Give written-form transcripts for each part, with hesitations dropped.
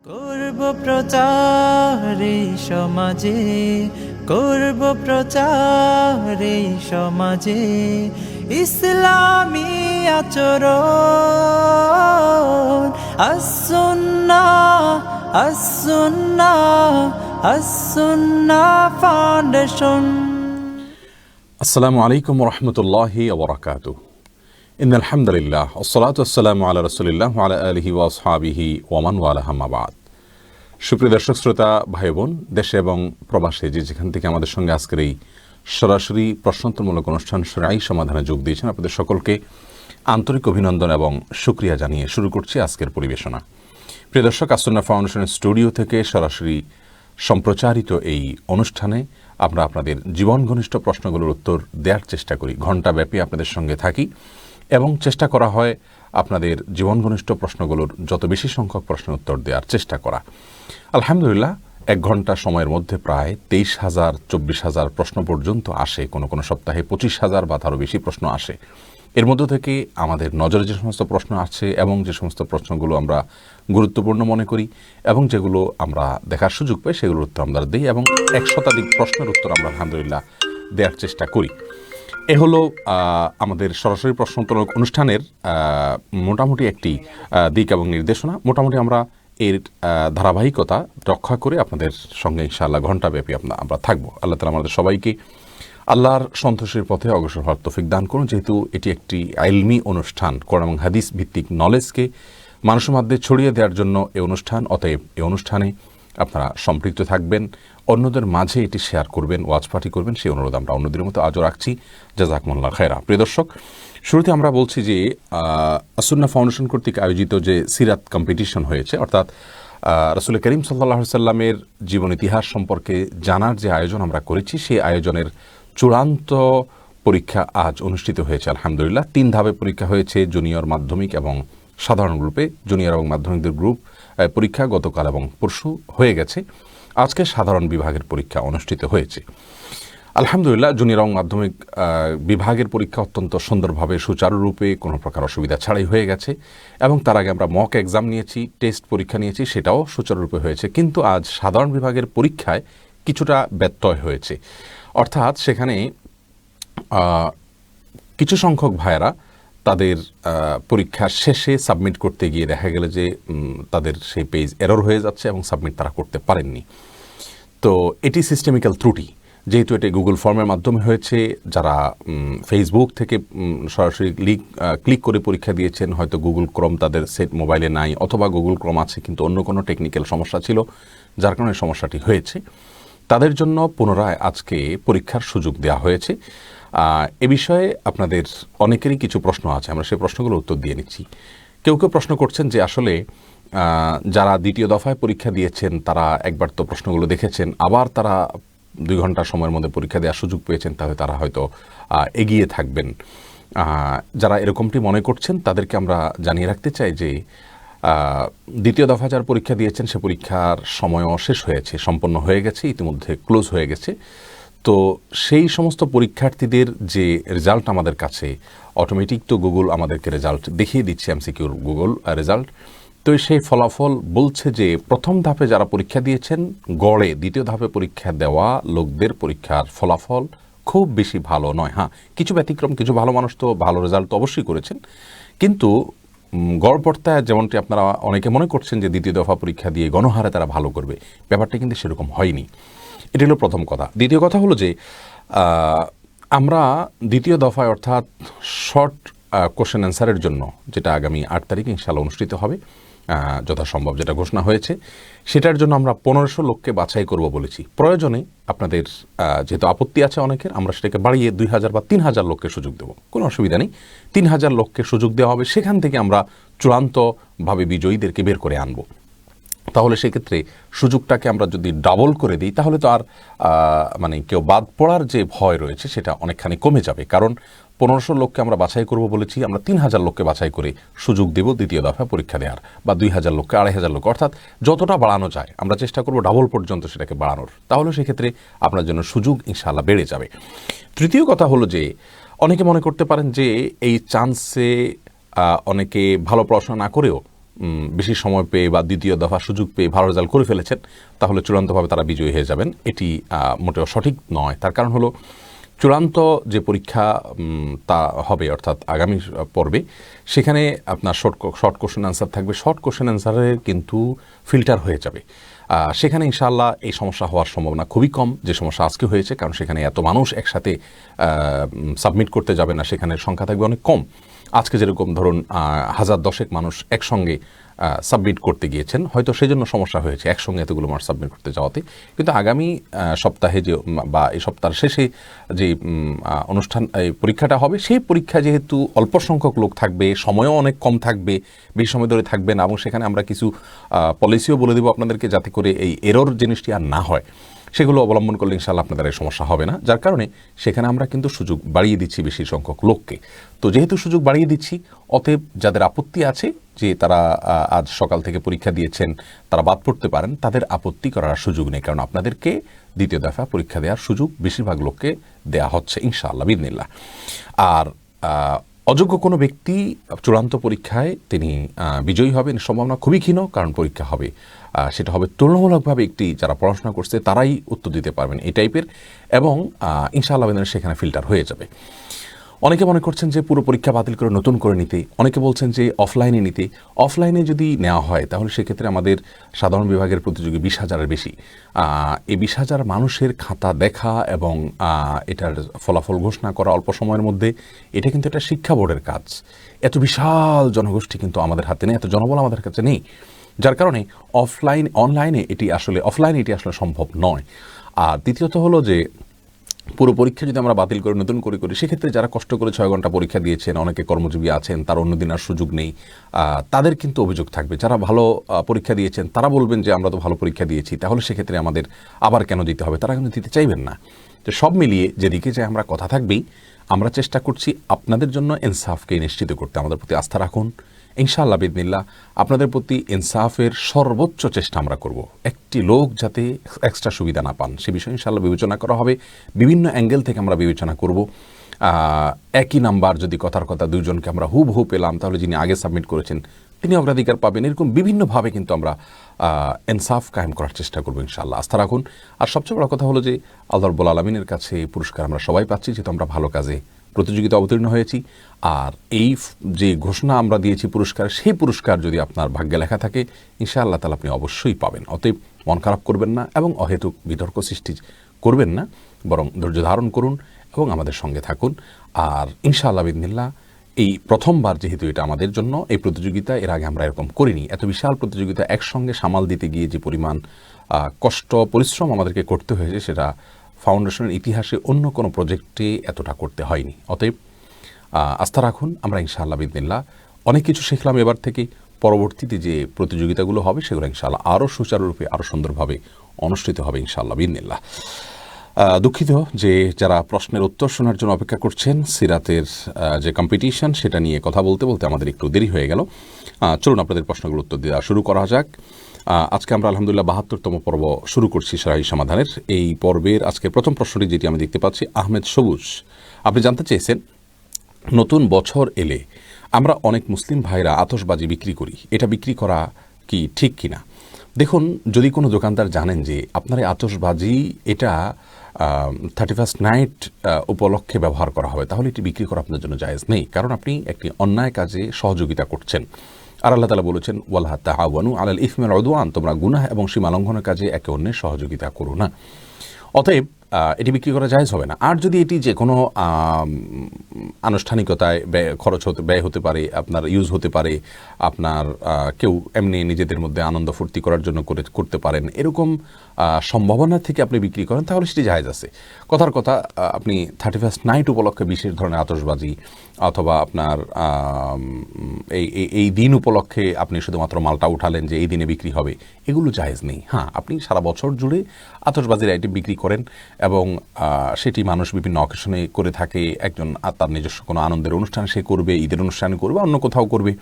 করব প্রচার এই সমাজে, করব প্রচার এই সমাজে, ইসলামী আচরণ, as-sunnah, as-sunnah, as-sunnah ফাউন্ডেশন। আসসালামু আলাইকুম রহমতুল্লাহি ওয়া বারাকাতুহু। ইন্নাল হামদুলিল্লাহ ওয়াসসালাতু ওয়াসসালামু আলা রাসূলিল্লাহ ওয়া আলা আলিহি ওয়া আসহাবিহি ওয়া মান ওয়ালাহু আম্মা বাদ। সুপ্রিয় দর্শক শ্রোতা ভাই বোন, দেশে এবং প্রবাসে যে যেখান থেকে আমাদের সঙ্গে আজকের এই সরাসরি প্রশ্নোত্তরমূলক অনুষ্ঠান শরঈ সমাধানে যোগ দিয়েছেন, আপনাদের সকলকে আন্তরিক অভিনন্দন এবং শুকরিয়া জানিয়ে শুরু করছি আজকের পরিবেশনা। প্রিয় দর্শক, আস-সুন্নাহ ফাউন্ডেশনের স্টুডিও থেকে সরাসরি সম্প্রচারিত এই অনুষ্ঠানে আমরা আপনাদের জীবন ঘনিষ্ঠ প্রশ্নগুলোর উত্তর দেওয়ার চেষ্টা করি। ঘণ্টাব্যাপী আপনাদের সঙ্গে থাকি এবং চেষ্টা করা হয় আপনাদের জীবন ঘনিষ্ঠ প্রশ্নগুলোর যত বেশি সংখ্যক প্রশ্নের উত্তর দেওয়ার চেষ্টা করা। আলহামদুলিল্লাহ, 1 ঘন্টা সময়ের মধ্যে প্রায় 23,000 24,000 প্রশ্ন পর্যন্ত আসে। কোনো কোনো সপ্তাহে 25,000 বা তারও বেশি প্রশ্ন আসে। এর মধ্য থেকে আমাদের নজরে যে সমস্ত প্রশ্ন আছে এবং যে সমস্ত প্রশ্নগুলো আমরা গুরুত্বপূর্ণ মনে করি এবং যেগুলো আমরা দেখার সুযোগ পাই, সেগুলোর উত্তর আমরা দিই এবং 1 শতাধিক প্রশ্নের উত্তর আমরা আলহামদুলিল্লাহ দেওয়ার চেষ্টা করি। এ হলো আমাদের সরাসরি প্রশ্নোত্তরমূলক অনুষ্ঠানের মোটামুটি একটি দিক এবং নির্দেশনা। মোটামুটি আমরা এর ধারাবাহিকতা রক্ষা করে আপনাদের সঙ্গে ইনশাআল্লাহ ঘণ্টাব্যাপী আমরা থাকবো। আল্লাহ তাআলা আমাদের সবাইকে আল্লাহর সন্তোষের পথে অগ্রসর হওয়ার তৌফিক দান করুন। যেহেতু এটি একটি ইলমি অনুষ্ঠান, কোরআন এবং হাদিস ভিত্তিক নলেজকে মানুষের মধ্যে ছড়িয়ে দেওয়ার জন্য এই অনুষ্ঠান, অতএব এই অনুষ্ঠানে আপনারা সম্পৃক্ত থাকবেন, অন্যদের মাঝে এটি শেয়ার করবেন, ওয়াজ পার্টি করবেন, সেই অনুরোধ আমরা অন্যদের মতো আজও রাখছি। জাযাকুমুল্লাহ খায়রা। প্রিয় দর্শক, শুরুতে আমরা বলছি যে আস-সুন্নাহ ফাউন্ডেশন কর্তৃক আয়োজিত যে সিরাত কম্পিটিশন হয়েছে, অর্থাৎ রাসূল করিম সাল্লাল্লাহু আলাইহি সাল্লামের জীবন ইতিহাস সম্পর্কে জানার যে আয়োজন আমরা করেছি, সেই আয়োজনের চূড়ান্ত পরীক্ষা আজ অনুষ্ঠিত হয়েছে। আলহামদুলিল্লাহ, 3 ধাপে পরীক্ষা হয়েছে, জুনিয়র, মাধ্যমিক এবং সাধারণ গ্রুপে। জুনিয়র এবং মাধ্যমিকদের গ্রুপ পরীক্ষা গতকাল এবং পরশু হয়ে গেছে। আজকে সাধারণ বিভাগের পরীক্ষা অনুষ্ঠিত হয়েছে। আলহামদুলিল্লাহ, জুনিয়র এবং মাধ্যমিক বিভাগের পরীক্ষা অত্যন্ত সুন্দরভাবে সুচারুরূপে কোনো প্রকার অসুবিধা ছাড়াই হয়ে গেছে এবং তার আগে আমরা মক এক্সাম নিয়েছি, টেস্ট পরীক্ষা নিয়েছি, সেটাও সুচারুরূপে হয়েছে। কিন্তু আজ সাধারণ বিভাগের পরীক্ষায় কিছুটা ব্যত্যয় হয়েছে। অর্থাৎ সেখানে কিছু সংখ্যক ভাইয়েরা তাদের পরীক্ষা শেষে সাবমিট করতে গিয়ে দেখা গেল যে তাদের সেই পেজ এরর হয়ে যাচ্ছে এবং সাবমিট তারা করতে পারেননি। তো এটি সিস্টেমিক্যাল ত্রুটি। যেহেতু এটি গুগল ফর্মের মাধ্যমে হয়েছে, যারা ফেসবুক থেকে সরাসরি ক্লিক করে পরীক্ষা দিয়েছেন, হয়তো গুগল ক্রোম তাদের সেট মোবাইলে নাই, অথবা গুগল ক্রোম আছে কিন্তু অন্য কোনো টেকনিক্যাল সমস্যা ছিল, যার কারণে সমস্যাটি হয়েছে, তাদের জন্য পুনরায় আজকে পরীক্ষার সুযোগ দেওয়া হয়েছে। এ বিষয়ে আপনাদের অনেকেরই কিছু প্রশ্ন আছে, আমরা সেই প্রশ্নগুলো উত্তর দিয়ে নিচ্ছি। কেউ কেউ প্রশ্ন করছেন যে আসলে যারা দ্বিতীয় দফায় পরীক্ষা দিয়েছেন তারা একবার তো প্রশ্নগুলো দেখেছেন, আবার তারা 2 ঘন্টা সময়ের মধ্যে পরীক্ষা দেওয়ার সুযোগ পেয়েছেন, তাহলে তারা হয়তো এগিয়ে থাকবেন। যারা এরকমটি মনে করছেন তাদেরকে আমরা জানিয়ে রাখতে চাই যে দ্বিতীয় দফা যারা পরীক্ষা দিয়েছেন সে পরীক্ষার সময়ও শেষ হয়েছে, সম্পন্ন হয়ে গেছে, ইতিমধ্যে ক্লোজ হয়ে গেছে। তো সেই সমস্ত পরীক্ষার্থীদের যে রেজাল্ট আমাদের কাছে অটোমেটিক, তো গুগল আমাদেরকে রেজাল্ট দেখিয়ে দিচ্ছে, এমসিকিউর গুগল রেজাল্ট। তো সেই ফলাফল বলছে যে প্রথম ধাপে যারা পরীক্ষা দিয়েছেন, গড়ে দ্বিতীয় ধাপে পরীক্ষা দেওয়া লোকদের পরীক্ষার ফলাফল খুব বেশি ভালো নয়। হ্যাঁ, কিছু ব্যতিক্রম, কিছু ভালো মানুষ তো ভালো রেজাল্ট তো অবশ্যই করেছেন, কিন্তু গড় পর্যায়ে যেমনটি আপনারা অনেকে মনে করছেন যে দ্বিতীয় দফা পরীক্ষা দিয়ে গণহারে তারা ভালো করবে, ব্যাপারটা কিন্তু সেরকম হয়নি। এটি হলো প্রথম কথা। দ্বিতীয় কথা হলো যে আমরা দ্বিতীয় দফায়, অর্থাৎ শর্ট কোশ্চেন অ্যান্সারের জন্য, যেটা আগামী 8 তারিখে ইনশাআল্লাহ অনুষ্ঠিত হবে যথাসম্ভব, যেটা ঘোষণা হয়েছে, সেটার জন্য আমরা 1500 লোককে বাছাই করব বলেছি। প্রয়োজনে আপনাদের যেহেতু আপত্তি আছে অনেকের, আমরা সেটাকে বাড়িয়ে 2000 বা 3000 লোককে সুযোগ দেব, কোনো অসুবিধা নেই। 3000 লোককে সুযোগ দেওয়া হবে, সেখান থেকে আমরা চূড়ান্তভাবে বিজয়ীদেরকে বের করে আনব। তাহলে সেক্ষেত্রে সুযোগটাকে আমরা যদি ডাবল করে দিই, তাহলে তো আর মানে কেউ বাদ পড়ার যে ভয় রয়েছে সেটা অনেকখানি কমে যাবে। কারণ 1500 লোককে আমরা বাছাই করব বলেছি, আমরা 3000 লোককে বাছাই করে সুযোগ দেব দ্বিতীয় দফায় পরীক্ষা দেওয়ার, বা 2000 লোককে, 2500 লোক, অর্থাৎ যতটা বাড়ানো যায় আমরা চেষ্টা করব ডাবল পর্যন্ত সেটাকে বাড়ানোর। তাহলে সেক্ষেত্রে আপনার জন্য সুযোগ ইনশাআল্লাহ বেড়ে যাবে। তৃতীয় কথা হলো যে অনেকে মনে করতে পারেন যে এই চান্সে অনেকে ভালো পড়াশোনা না করেও বেশি সময় পেয়ে বা দ্বিতীয় দফা সুযোগ পেয়ে ভালো রেজাল্ট করে ফেলেছেন, তাহলে চূড়ান্তভাবে তারা বিজয়ী হয়ে যাবেন, এটি মোটেও সঠিক নয়। তার কারণ হলো চূড়ান্ত যে পরীক্ষা তা হবে, অর্থাৎ আগামী পর্বে, সেখানে আপনার শর্ট কোশ্চেন অ্যান্সার থাকবে। শর্ট কোশ্চেন অ্যান্সারের কিন্তু ফিল্টার হয়ে যাবে, সেখানে ইনশাআল্লাহ এই সমস্যা হওয়ার সম্ভাবনা খুবই কম, যে সমস্যা আজকে হয়েছে। কারণ সেখানে এত মানুষ একসাথে সাবমিট করতে যাবে না, সেখানে সংখ্যা থাকবে অনেক কম। আজকে যেরকম ধরুন 1000-10 মানুষ একসঙ্গে সাবমিট করতে গিয়েছেন, হয়তো সেজন্য সমস্যা হয়েছে একসঙ্গে এতগুলো মার্কস সাবমিট করতে যাওয়াতে। কিন্তু আগামী সপ্তাহে যে বা এই সপ্তাহের শেষে যে অনুষ্ঠান এই পরীক্ষাটা হবে, সেই পরীক্ষা যেহেতু অল্প সংখ্যক লোক থাকবে, সময়ও অনেক কম থাকবে, বেশি সময় ধরে থাকবে না, এবং সেখানে আমরা কিছু পলিসিও বলে দেবো আপনাদেরকে, যাতে করে এই এরর জিনিসটি আর না হয়, সেগুলো অবলম্বন করলে ইনশাআল্লাহ আপনাদের এই সমস্যা হবে না। যার কারণে সেখানে আমরা কিন্তু সুযোগ বাড়িয়ে দিচ্ছি বেশি সংখ্যক লোককে। তো যেহেতু সুযোগ বাড়িয়ে দিচ্ছি, অতএব যাদের আপত্তি আছে যে তারা আজ সকাল থেকে পরীক্ষা দিয়েছেন, তারা বাদ পড়তে পারেন, তাদের আপত্তি করার সুযোগ নেই। কারণ আপনাদেরকে দ্বিতীয় দফা পরীক্ষা দেওয়ার সুযোগ বেশিরভাগ লোককে দেয়া হচ্ছে ইনশাআল্লাহ বিইذনিল্লাহ। আর অযোগ্য কোনো ব্যক্তি চূড়ান্ত পরীক্ষায় তিনি বিজয়ী হবেন সম্ভাবনা খুবই ক্ষীণ, কারণ পরীক্ষা হবে সেটা হবে তুলনামূলকভাবে একটি যারা পড়াশোনা করছে তারাই উত্তর দিতে পারবেন এই টাইপের, এবং ইনশাআল্লাহ সেখানে ফিল্টার হয়ে যাবে। অনেকে মনে করছেন যে পুরো পরীক্ষা বাতিল করে নতুন করে নিতে, অনেকে বলছেন যে অফলাইনে নিতে। অফলাইনে যদি নেওয়া হয় তাহলে সেক্ষেত্রে আমাদের সাধারণ বিভাগের প্রতিযোগী 20,000-এর বেশি, এই 20,000 মানুষের খাতা দেখা এবং এটার ফলাফল ঘোষণা করা অল্প সময়ের মধ্যে, এটা কিন্তু একটা শিক্ষা বোর্ডের কাজ। এত বিশাল জনগোষ্ঠী কিন্তু আমাদের হাতে নেই, এত জনবল আমাদের কাছে নেই, যার কারণে অনলাইনে এটি আসলে সম্ভব নয়। আর দ্বিতীয়ত হলো যে পুরো পরীক্ষা যদি আমরা বাতিল করে নতুন করে করি, সেক্ষেত্রে যারা কষ্ট করে 6 ঘন্টা পরীক্ষা দিয়েছেন, অনেকে কর্মজীবী আছেন, তার অন্যদিন আর সুযোগ নেই, তাদের কিন্তু অভিযোগ থাকবে। যারা ভালো পরীক্ষা দিয়েছেন তারা বলবেন যে আমরা তো ভালো পরীক্ষা দিয়েছি, তাহলে সেক্ষেত্রে আমাদের আবার কেন দিতে হবে, তারা কিন্তু দিতে চাইবেন না। তো সব মিলিয়ে যেদিকে যে আমরা কথা থাকবেই, আমরা চেষ্টা করছি আপনাদের জন্য ইনসাফকে নিশ্চিত করতে। আমাদের প্রতি আস্থা রাখুন, ইনশাআল্লাহ বিইذনিল্লাহ আপনাদের প্রতি ইনসাফের সর্বোচ্চ চেষ্টা আমরা করব। একটি লোক যাতে এক্সট্রা সুবিধা না পান সে বিষয়ে ইনশাআল্লাহ বিবেচনা করা হবে। বিভিন্ন অ্যাঙ্গেল থেকে আমরা বিবেচনা করব। একই নাম্বার যদি কথার কথা দুইজনকে আমরা হুবহু পেলাম, তাহলে যিনি আগে সাবমিট করেছেন তিনি অগ্রাধিকার পাবেন। এরকম বিভিন্নভাবে কিন্তু আমরা ইনসাফ কায়েম করার চেষ্টা করবো ইনশাআল্লাহ। আস্থা রাখুন। আর সবচেয়ে বড় কথা হলো যে আল্লাহ রাব্বুল আলামিনের কাছে পুরস্কার আমরা সবাই পাচ্ছি, যেহেতু আমরা ভালো কাজে প্রতিযোগিতা অবতীর্ণ হয়েছি। আর এই যে ঘোষণা আমরা দিয়েছি পুরস্কার, সেই পুরস্কার যদি আপনার ভাগ্যে লেখা থাকে ইনশাআল্লাহ তাহলে আপনি অবশ্যই পাবেন। অতএব মন খারাপ করবেন না এবং অহেতুক বিতর্ক সৃষ্টি করবেন না, বরং ধৈর্য ধারণ করুন এবং আমাদের সঙ্গে থাকুন। আর ইনশাআল্লাহ বিইذনিল্লাহ এই প্রথমবার যেহেতু এটা আমাদের জন্য এই প্রতিযোগিতা, এর আগে আমরা এরকম করিনি। এত বিশাল প্রতিযোগিতা একসঙ্গে সামাল দিতে গিয়ে যে পরিমাণ কষ্ট পরিশ্রম আমাদেরকে করতে হয়েছে, সেটা ফাউন্ডেশনের ইতিহাসে অন্য কোনো প্রজেক্টে এতটা করতে হয়নি। অতএব আস্থা রাখুন, আমরা ইনশাআল্লাহ বিইذনিল্লাহ অনেক কিছু শিখলাম এবার থেকে। পরবর্তীতে যে প্রতিযোগিতাগুলো হবে সেগুলো ইনশাআল্লাহ আরও সুচারুরূপে আরও সুন্দরভাবে অনুষ্ঠিত হবে ইনশাআল্লাহ বিইذনিল্লাহ। দুঃখিত যে যারা প্রশ্নের উত্তর শোনার জন্য অপেক্ষা করছেন, সিরাতের যে কম্পিটিশন সেটা নিয়ে কথা বলতে বলতে আমাদের একটু দেরি হয়ে গেল। চলুন আপনাদের প্রশ্নগুলো উত্তর দেওয়া শুরু করা যাক। আজকে আমরা আলহামদুলিল্লাহ 72তম পর্ব শুরু করছি শাহী সমাধানের। এই পর্বের আজকে প্রথম প্রশ্নটি যেটি আমি দেখতে পাচ্ছি, আহমেদ সবুজ আপনি জানতে চেয়েছেন, নতুন বছর এলে আমরা অনেক মুসলিম ভাইরা আতশবাজি বিক্রি করি, এটা বিক্রি করা কি ঠিক কিনা? দেখুন, যদি কোনো দোকানদার জানেন যে আপনার এই আতশবাজি এটা 31st নাইট উপলক্ষে ব্যবহার করা হবে, তাহলে এটি বিক্রি করা আপনার জন্য জায়েজ নেই, কারণ আপনি একটি অন্যায় কাজে সহযোগিতা করছেন। আর আল্লাহ তাআলা বলেছেন, ওয়ালা তাআওয়ানু আলাল ইসমি ওয়াল উদওয়ান, তোমরা গুনাহ এবং সীমা লঙ্ঘনের কাজে একে অন্যের সহযোগিতা করো না। অতএব এটি বিক্রি করা জায়েজ হবে না। আর যদি এটি যে কোনো আনুষ্ঠানিকতায় ব্যয় হতে পারে, আপনার ইউজ হতে পারে, আপনার কেউ এমনি নিজেদের মধ্যে আনন্দ ফুর্তি করার জন্য করতে পারেন, এরকম সম্ভাবনা থেকে আপনি বিক্রি করেন, তাহলে সেটি জায়েজ আছে। কথার কথা, আপনি 31st নাইট উপলক্ষে বিশেষ ধরনের আতশবাজি অথবা আপনার এই দিন উপলক্ষে আপনি শুধুমাত্র মালটা উঠালেন যে এই দিনে বিক্রি হবে, এগুলো জায়েজ নেই। হ্যাঁ, আপনি সারা বছর জুড়ে আতশবাজির আইটেম বিক্রি করেন এবং সেটি মানুষ বিভিন্ন অকেশনে করে থাকে। একজন তার নিজস্ব কোনো আনন্দের অনুষ্ঠানে সে করবে, ঈদের অনুষ্ঠানে করবে, অন্য কোথাও করবে,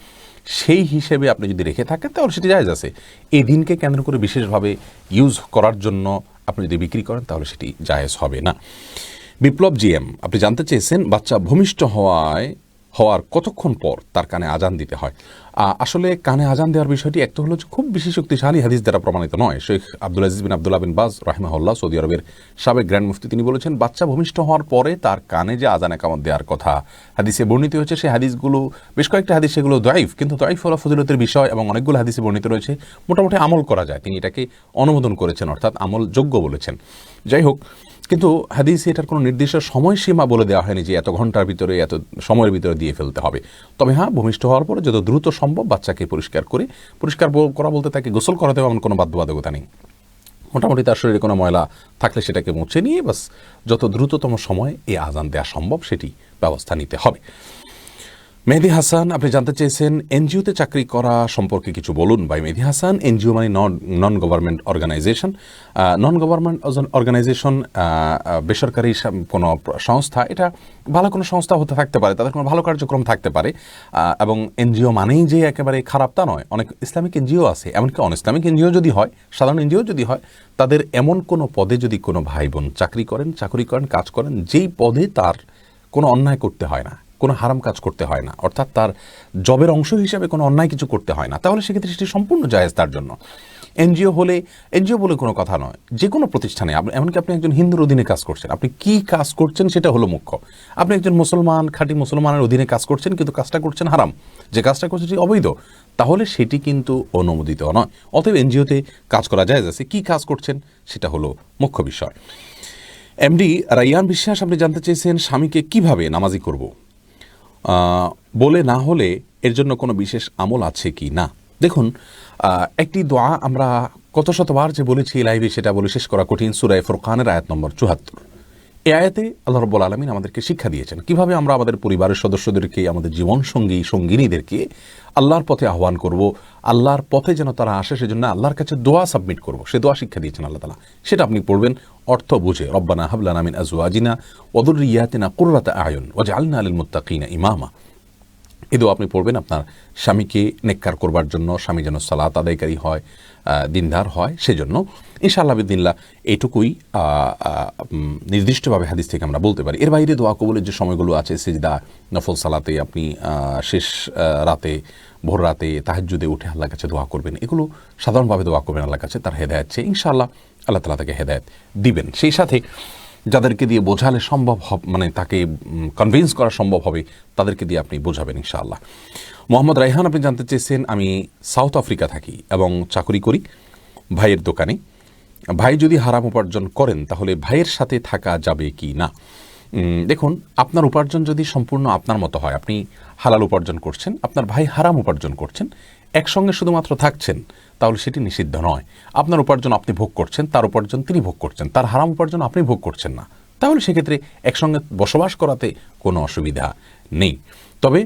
সেই হিসেবে আপনি যদি রেখে থাকেন তাহলে সেটি জায়েজ আছে। এই দিনকে কেন্দ্র করে বিশেষভাবে ইউজ করার জন্য আপনি যদি বিক্রি করেন তাহলে সেটি জায়েজ হবে না। বিপ্লব জিএম আপনি জানতে চেয়েছেন, বাচ্চা ভূমিষ্ঠ হওয়ার কতক্ষণ পর তার কানে আজান দিতে হয়। আসলে কানে আজান দেওয়ার বিষয়টি একটা হলো যে খুব বেশি শক্তিশালী হাদিস দ্বারা প্রমাণিত নয়। শেখ আব্দুল আজিজ বিন আব্দুল্লাহ বিন বাজ রাহিমাহুল্লাহ, সৌদি আরবের সাবেক গ্র্যান্ড মুফতি, তিনি বলেছেন বাচ্চা ভূমিষ্ঠ হওয়ার পরে তার কানে যে আজান একামত দেওয়ার কথা হাদিসে বর্ণিত হয়েছে, সেই হাদিসগুলো বেশ কয়েকটা হাদিস সেগুলো দাইফ, কিন্তু দাইফ হলো ফজিলতের বিষয় এবং অনেকগুলো হাদিসে বর্ণিত রয়েছে, মোটামুটি আমল করা যায়। তিনি এটাকে অনুমোদন করেছেন, অর্থাৎ আমল যোগ্য বলেছেন। যাই হোক, কিন্তু হাদিসে এটার কোনো নির্দিষ্ট সময়সীমা বলে দেওয়া হয়নি যে এত ঘন্টার ভিতরে এত সময়ের ভিতরে দিয়ে ফেলতে হবে। তবে হ্যাঁ, ভূমিষ্ঠ হওয়ার পরে যত দ্রুত সম্ভব বাচ্চাকে পরিষ্কার করা বলতে তাকে গোসল করাতে এমন কোনো বাধ্যবাধকতা নেই। মোটামুটি তার শরীরে কোনো ময়লা থাকলে সেটাকে মুছে নিয়ে বাস যত দ্রুততম সময়ে এই আজান দেওয়া সম্ভব সেটি ব্যবস্থা নিতে হবে। মেহেদী হাসান, আপনি জানতে চেয়েছেন এনজিওতে চাকরি করা সম্পর্কে কিছু বলুন। ভাই মেহেদী হাসান, এনজিও মানে non government organisation. Non government organisation বেসরকারি কোনো সংস্থা, এটা ভালো কোনো সংস্থা হতে থাকতে পারে, তাদের কোনো ভালো কার্যক্রম থাকতে পারে, এবং এনজিও মানেই যে একেবারে খারাপ তা নয়। অনেক ইসলামিক এনজিও আছে, এমনকি অন ইসলামিক এনজিও যদি হয়, সাধারণ এনজিও যদি হয়, তাদের এমন কোনো পদে যদি কোনো ভাই বোন চাকরি করেন, কাজ করেন, যেই পদে তার কোনো অন্যায় করতে হয় না, কোনো হারাম কাজ করতে হয় না, অর্থাৎ তার জবের অংশ হিসেবে কোনো অন্যায় কিছু করতে হয় না, তাহলে সেক্ষেত্রে সেটি সম্পূর্ণ জায়েজ তার জন্য। এনজিও বলে কোনো কথা নয়, যে কোনো প্রতিষ্ঠানে, এমনকি আপনি একজন হিন্দুর অধীনে কাজ করছেন, আপনি কি কাজ করছেন সেটা হলো মুখ্য। আপনি একজন মুসলমান, খাঁটি মুসলমানের অধীনে কাজ করছেন, কিন্তু কাজটা করছেন হারাম, যে কাজটা করছেন সেটি অবৈধ, তাহলে সেটি কিন্তু অনুমোদিত নয়। অতএব এনজিওতে কাজ করা জায়েজ আছে, কি কাজ করছেন সেটা হলো মুখ্য বিষয়। এমডি রাইয়ান বিশ্বাস, আপনি জানতে চেয়েছেন স্বামীকে কিভাবে নামাজি করব বলে, না হলে এর জন্য কোনো বিশেষ আমল আছে কি না। দেখুন, একটি দোয়া আমরা কত শতবার যে বলেছি লাইভে, সেটা বলে শেষ করা কঠিন। সূরা ফুরকানের আয়াত নম্বর ৭৪। এই আয়াতে আল্লাহ রাব্বুল আলামিন আমাদেরকে শিক্ষা দিয়েছেন কিভাবে আমরা আমাদের পরিবারের সদস্যদেরকে, আমাদের জীবন সঙ্গিনীদেরকে আল্লাহর পথে আহ্বান করব, আল্লাহর পথে যেন তারা আসে, সেজন্য আল্লাহর কাছে দোয়া সাবমিট করব। সে দোয়া শিক্ষা দিয়েছেন আল্লাহ তাআলা, সেটা আপনি পড়বেন অর্থ বুঝে। রব্বানা হাব লানা মিন আজওয়াজিনা ওয়া যুররিয়াতিনা কুররাতা আয়ুন ওয়াজআলনা লিল মুত্তাকিনা ইমামা। এই দোয়া আপনি পড়বেন আপনার স্বামীকে নেককার করবার জন্য, স্বামী যেন সালাত আদায়কারী হয়, দিনদার হয়, সেজন্য ইনশাআল্লাহ বিদিনিল্লাহ এইটুকুই নির্দিষ্টভাবে হাদিস থেকে আমরা বলতে পারি। এর বাইরে দোয়া কবুলের যে সময়গুলো আছে, সিজদা, নফল সালাতে, আপনি শেষ রাতে, ভোর রাতে, তাহাজ্জুদে উঠে আল্লাহর কাছে দোয়া করবেন, এগুলো সাধারণভাবে দোয়া করবেন আল্লাহর কাছে, তার হেদায়েত চেয়ে ইনশাআল্লাহ আল্লাহ তাআলা তাকে হেদায়েত দিবেন। সেই সাথে যাদেরকে দিয়ে বোঝালে সম্ভব মানে তাকে কনভিন্স করা সম্ভব হবে, তাদেরকে দিয়ে আপনি বোঝাবেন ইনশাআল্লাহ। মোহাম্মদ রায়হান, আপনি জানতে চেয়েছেন আমি সাউথ আফ্রিকা থাকি এবং চাকরি করি ভাইয়ের দোকানে। ভাই যদি হারাম উপার্জন করেন তাহলে ভাইয়ের সাথে থাকা যাবে কি না। দেখুন, আপনার উপার্জন যদি সম্পূর্ণ আপনার মতো হয়, আপনি হালাল উপার্জন করছেন, আপনার ভাই হারাম উপার্জন করছেন, একসঙ্গে শুধুমাত্র থাকছেন, তাহলে সেটি নিষিদ্ধ নয়। আপনার উপার্জন আপনি ভোগ করছেন, তার উপার্জন তিনি ভোগ করছেন, তার হারাম উপার্জন আপনি ভোগ করছেন না, তাহলে সেক্ষেত্রে একসঙ্গে বসবাস করাতে কোনো অসুবিধা নেই। তবে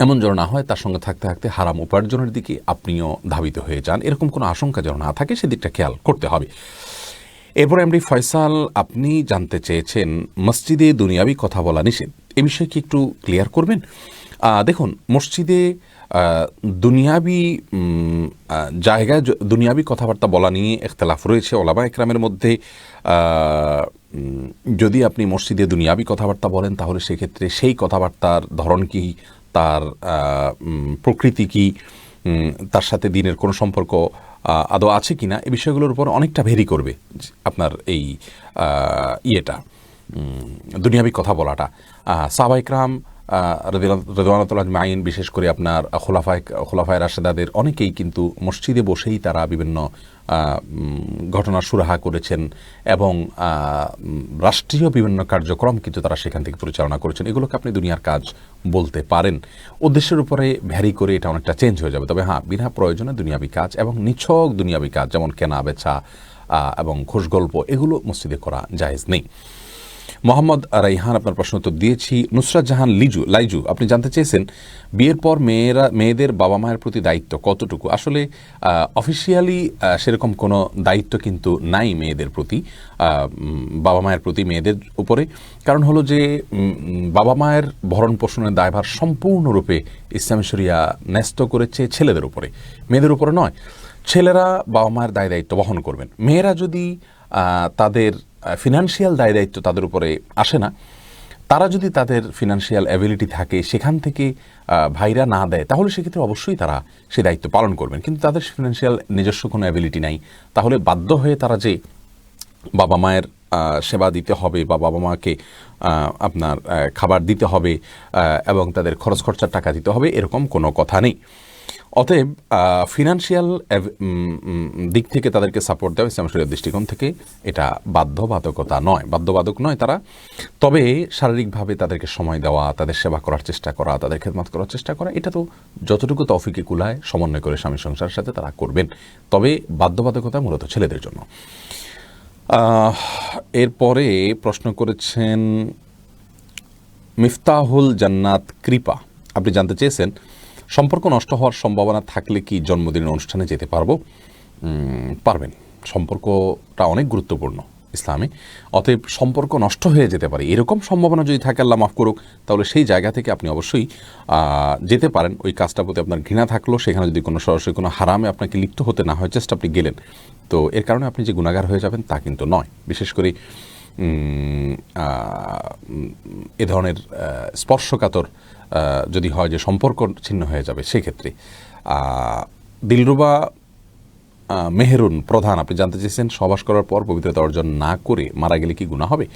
এমন যেন না হয় তার সঙ্গে থাকতে থাকতে হারাম উপার্জনের দিকে আপনিও ধাবিত হয়ে যান, এরকম কোনো আশঙ্কা যেন না থাকে, সেদিকটা খেয়াল করতে হবে। এরপর এমডি ফয়সাল, আপনি জানতে চেয়েছেন মসজিদে দুনিয়াবি কথা বলা নিষেধ, এ বিষয়ে কি একটু ক্লিয়ার করবেন। দেখুন, মসজিদে দুনিয়াবি জায়গায় দুনিয়াবি কথাবার্তা বলা নিয়ে ইখতিলাফ রয়েছে ওলামা একরামের মধ্যে। যদি আপনি মসজিদে দুনিয়াবি কথাবার্তা বলেন, তাহলে সেক্ষেত্রে সেই কথাবার্তার ধরন কি, তার প্রকৃতি কি, তার সাথে দিনের কোনো সম্পর্ক আদৌ আছে কি না, এই বিষয়গুলোর উপর অনেকটা ভেরি করবে আপনার এই দুনিয়াবি কথা বলাটা। সাহাবা ইকরাম রাদিয়াল্লাহু আজমাইন, বিশেষ করে আপনার খোলাফায়ে রাশেদাদের অনেকেই কিন্তু মসজিদে বসেই তারা বিভিন্ন ঘটনার সুরাহা করেছেন এবং রাষ্ট্রীয় বিভিন্ন কার্যক্রম কিন্তু তারা সেখান থেকে পরিচালনা করেছেন। এগুলোকে আপনি দুনিয়ার কাজ বলতে পারেন। উদ্দেশ্যের উপরে ভ্যারি করে এটা অনেকটা চেঞ্জ হয়ে যাবে। তবে হ্যাঁ, বিনা প্রয়োজনে দুনিয়াবি কাজ এবং নিছক দুনিয়াবি কাজ যেমন কেনা বেচা এবং খোশগল্প, এগুলো মসজিদে করা জায়েজ নেই। মোহাম্মদ রাইহান, আপনার প্রশ্ন উত্তর দিয়েছি। নুসরাত জাহান লাইজু, আপনি জানতে চেয়েছেন বিয়ের পর মেয়েদের বাবা মায়ের প্রতি দায়িত্ব কতটুকু। আসলে অফিসিয়ালি সেরকম কোনো দায়িত্ব কিন্তু নাই মেয়েদের প্রতি, বাবা মায়ের প্রতি মেয়েদের উপরে। কারণ হলো যে বাবা মায়ের ভরণ পোষণের দায়ভার সম্পূর্ণরূপে ইসলামী শরিয়া ন্যস্ত করেছে ছেলেদের উপরে, মেয়েদের উপরে নয়। ছেলেরা বাবা মায়ের দায়িত্ব বহন করবেন। মেয়েরা যদি তাদের ফিনান্সিয়াল দায়িত্ব তাদের উপরে আসে না, তারা যদি তাদের ফিনান্সিয়াল অ্যাবিলিটি থাকে সেখান থেকে ভাইরা না দেয়, তাহলে সেক্ষেত্রে অবশ্যই তারা সে দায়িত্ব পালন করবেন। কিন্তু তাদের ফিনান্সিয়াল নিজস্ব কোনো অ্যাবিলিটি নাই, তাহলে বাধ্য হয়ে তারা যে বাবা মায়ের সেবা দিতে হবে বা বাবা মাকে আপনার খাবার দিতে হবে এবং তাদের খরচ খরচার টাকা দিতে হবে, এরকম কোনো কথা নেই। অতএব ফিনান্সিয়াল দিক থেকে তাদেরকে সাপোর্ট দেওয়া ইসলাম শরীয়তের দৃষ্টিকোণ থেকে এটা বাধ্যবাধক নয় তারা। তবে শারীরিকভাবে তাদেরকে সময় দেওয়া, তাদের সেবা করার চেষ্টা করা, তাদের খেদমত করার চেষ্টা করা, এটা তো যতটুকু তৌফিকে কুলায় সমন্বয় করে স্বামী সংসারের সাথে তারা করবেন। তবে বাধ্যবাধকতা মূলত ছেলেদের জন্য। এরপরে প্রশ্ন করেছেন মিফতাহুল জান্নাত কৃপা, আপনি জানতে চেয়েছেন সম্পর্ক নষ্ট হওয়ার সম্ভাবনা থাকলে কি জন্মদিনের অনুষ্ঠানে যেতে পারবো? পারবেন। সম্পর্কটা অনেক গুরুত্বপূর্ণ ইসলামে, অতএব সম্পর্ক নষ্ট হয়ে যেতে পারে এরকম সম্ভাবনা যদি থাকে, আল্লাহ মাফ করুক, তাহলে সেই জায়গা থেকে আপনি অবশ্যই যেতে পারেন। ওই কাজটার প্রতি আপনার ঘৃণা থাকলো, সেখানে যদি কোনো সরাসরি কোনো হারামে আপনাকে লিপ্ত হতে না হয়, জাস্ট আপনি গেলেন, তো এর কারণে আপনি যে গুনাহগার হয়ে যাবেন তা কিন্তু নয়। বিশেষ করে এ ধরনের স্পর্শকাতর যদি হয় যে সম্পর্ক ছিন্ন হয়ে যাবে, সেক্ষেত্রে দিলরুবা মেহেরুন প্রধান, আপনি জানতে চেয়েছেন সহবাস করার পর পবিত্রতা অর্জন না করে মারা গেলে কি গুনাহ হবে?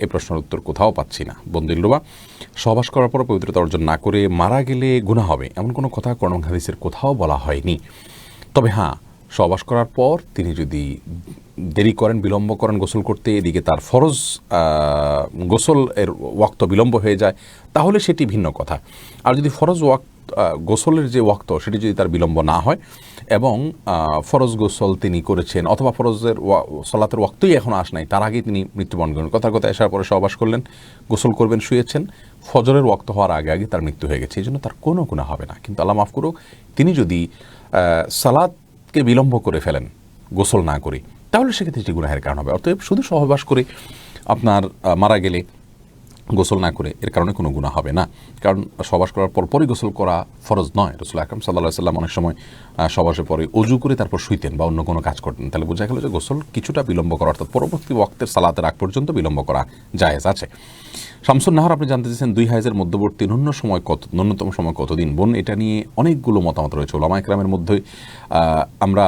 এই প্রশ্নের উত্তর কোথাও পাচ্ছি না। বোন দিলরুবা, সহবাস করার পর পবিত্রতা অর্জন না করে মারা গেলে গুনাহ হবে এমন কোনো কথা কোরআন হাদিসের কোথাও বলা হয়নি। তবে হ্যাঁ, সহবাস করার পর তিনি যদি দেরি করেন, বিলম্ব করেন গোসল করতে, এদিকে তার ফরজ গোসল এর ওয়াক্ত বিলম্ব হয়ে যায়, তাহলে সেটি ভিন্ন কথা। আর যদি ফরজ গোসলের যে ওয়াক্ত সেটি যদি তার বিলম্ব না হয় এবং ফরজ গোসল তিনি করেছেন অথবা ফরজের সালাতের ওয়াক্তই এখন নাই, তার আগেই তিনি মৃত্যুবরণ করেন, কথার কথা এসার পরে সহবাস করলেন, গোসল করবেন, শুয়েছেন, ফজরের ওয়াক্ত হওয়ার আগে আগে তার মৃত্যু হয়ে গেছে, এই জন্য তার কোনো গুনাহ হবে না। কিন্তু আল্লাহ মাফ করুক, তিনি যদি সালাতকে বিলম্ব করে ফেলেন গোসল না করে, তাহলে সেক্ষেত্রে এটি গুনাহের কারণ হবে। অতএব শুধু সহবাস করে আপনার মারা গেলে গোসল না করে এর কারণে কোনো গুনাহ হবে না, কারণ সহবাস করার পরপরই গোসল করা ফরজ নয়। রাসূল আকরাম সাল্লাল্লাহু আলাইহি ওয়াসাল্লাম অনেক সময় সহবাসের পরে অজু করে তারপর শুইতেন বা অন্য কোনো কাজ করতেন, তাহলে বোঝা গেল যে গোসল কিছুটা বিলম্ব করা, অর্থাৎ পরবর্তী ওয়াক্তের সালাতের আগ পর্যন্ত বিলম্ব করা জায়েজ আছে। শামসুন নাহার, আপনি জানতে চেয়েছেন 2 হাইজের মধ্যবর্তী ন্যূনতম সময় কতদিন? বোন, এটা নিয়ে অনেকগুলো মতামত রয়েছে উলামা ইকরামের মধ্যে। আমরা